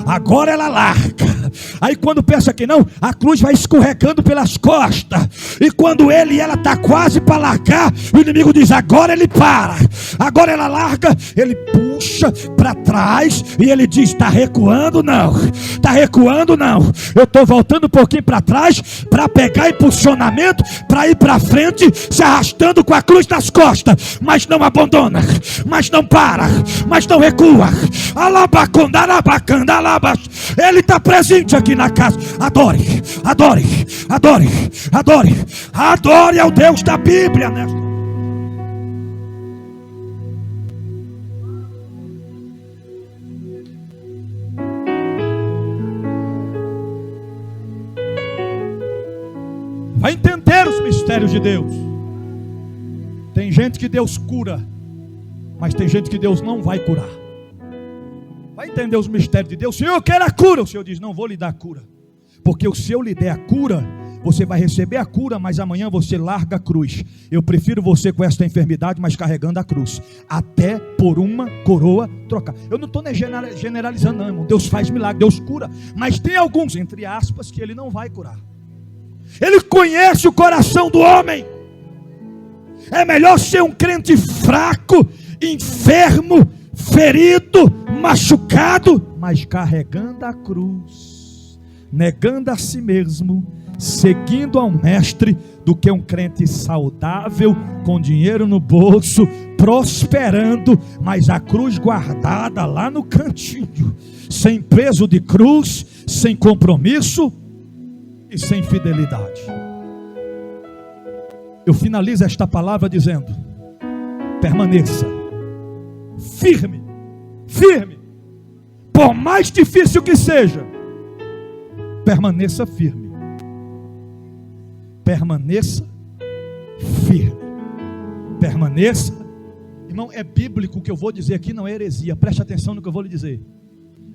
agora ela larga, Aí quando pensa que não, a cruz vai escorregando pelas costas. E quando ele e ela está quase para largar, o inimigo diz: agora ele para. Agora ela larga, ele puxa para trás e ele diz: está recuando não, está recuando não. Eu estou voltando um pouquinho para trás para pegar impulsionamento, para ir para frente, se arrastando com a cruz nas costas, mas não abandona, mas não para, mas não recua. Alabacanda, alabacanda, alabas. Ele está presente aqui na casa. Adore, adore, adore, adore, adore ao Deus da Bíblia, né? Vai entender os mistérios de Deus. Tem gente que Deus cura, mas tem gente que Deus não vai curar. Vai entender os mistérios de Deus. Senhor, eu quero a cura. O Senhor diz: não vou lhe dar a cura, porque se eu lhe der a cura, você vai receber a cura, mas amanhã você larga a cruz. Eu prefiro você com esta enfermidade, mas carregando a cruz, até por uma coroa trocar. Eu não estou generalizando não, irmão. Deus faz milagre, Deus cura, mas tem alguns, entre aspas, que Ele não vai curar. Ele conhece o coração do homem. É melhor ser um crente fraco, enfermo, ferido, machucado, mas carregando a cruz, negando a si mesmo, seguindo ao mestre, do que um crente saudável, com dinheiro no bolso, prosperando, mas a cruz guardada lá no cantinho, sem peso de cruz, sem compromisso e sem fidelidade. Eu finalizo esta palavra dizendo: permaneça firme, firme, por mais difícil que seja, permaneça firme, permaneça firme, permaneça. Irmão, é bíblico o que eu vou dizer aqui, não é heresia, preste atenção no que eu vou lhe dizer.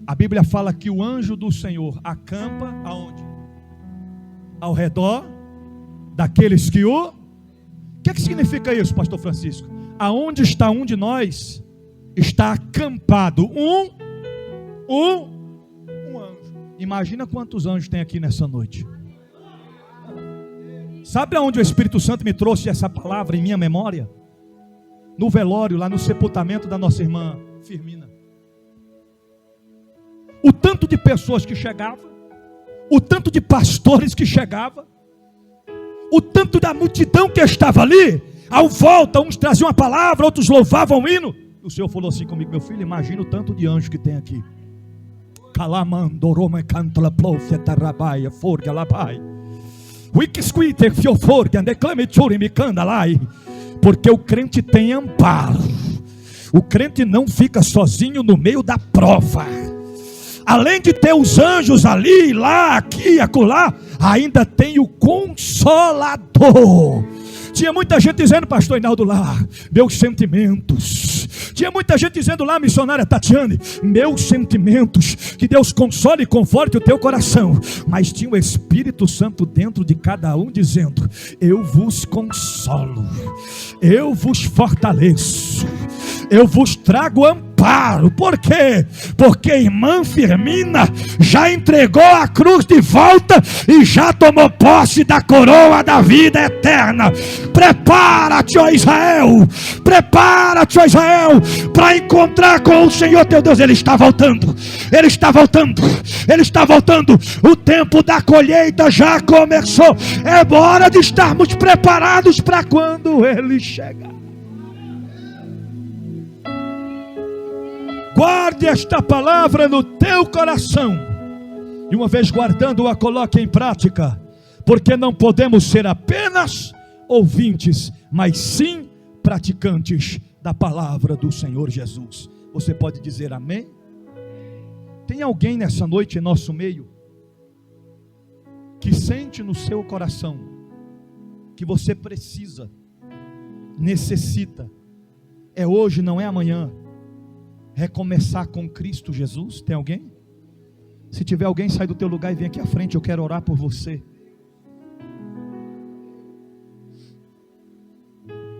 A Bíblia fala que o anjo do Senhor acampa aonde? Ao redor daqueles que o... O que significa isso, pastor Francisco? Aonde está um de nós, está acampado um anjo. Imagina quantos anjos tem aqui nessa noite. Sabe aonde o Espírito Santo me trouxe essa palavra em minha memória? No velório, lá no sepultamento da nossa irmã Firmina. O tanto de pessoas que chegavam, o tanto de pastores que chegavam, o tanto da multidão que estava ali, ao volta, uns traziam uma palavra, outros louvavam o hino. O Senhor falou assim comigo: meu filho, imagina o tanto de anjo que tem aqui. Porque o crente tem amparo, o crente não fica sozinho no meio da prova. Além de ter os anjos ali, lá, aqui, acolá, ainda tem o Consolador. Tinha muita gente dizendo, pastor Hinaldo, lá, meus sentimentos. Tinha muita gente dizendo lá, missionária Tatiane, meus sentimentos. Que Deus console e conforte o teu coração. Mas tinha o Espírito Santo dentro de cada um dizendo: eu vos consolo, eu vos fortaleço, eu vos trago amparo. Por quê? Porque irmã Firmina já entregou a cruz de volta e já tomou posse da coroa da vida eterna. Prepara-te, ó Israel, prepara-te, ó Israel, para encontrar com o Senhor teu Deus. Ele está voltando, Ele está voltando, Ele está voltando. O tempo da colheita já começou. É hora de estarmos preparados para quando Ele chegar. Guarde esta palavra no teu coração, e uma vez guardando-a, coloque em prática, porque não podemos ser apenas ouvintes, mas sim praticantes da palavra do Senhor Jesus. Você pode dizer amém? Tem alguém nessa noite em nosso meio que sente no seu coração que você precisa, necessita, é hoje, não é amanhã, recomeçar com Cristo Jesus? Tem alguém? Se tiver alguém, sai do teu lugar e vem aqui à frente, eu quero orar por você.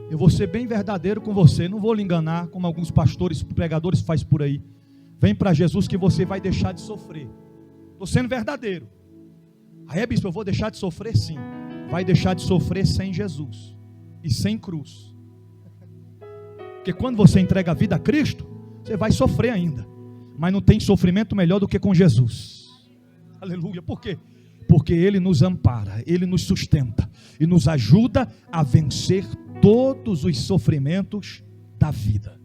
Eu vou ser bem verdadeiro com você, não vou lhe enganar, como alguns pastores, pregadores fazem por aí. Vem para Jesus que você vai deixar de sofrer. Estou sendo verdadeiro. Aí, bispo, eu vou deixar de sofrer? Sim. Vai deixar de sofrer sem Jesus e sem cruz. Porque quando você entrega a vida a Cristo, você vai sofrer ainda. Mas não tem sofrimento melhor do que com Jesus. Aleluia. Por quê? Porque Ele nos ampara, Ele nos sustenta e nos ajuda a vencer todos os sofrimentos da vida.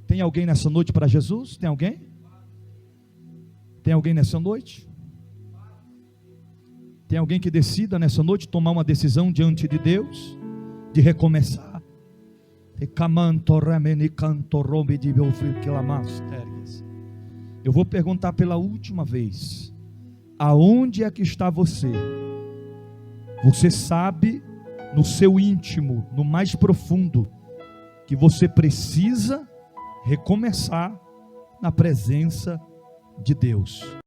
Tem alguém nessa noite para Jesus? Tem alguém? Tem alguém nessa noite? Tem alguém que decida nessa noite tomar uma decisão diante de Deus, de recomeçar? Eu vou perguntar pela última vez: aonde é que está você? Você sabe no seu íntimo, no mais profundo, que você precisa recomeçar na presença de Deus.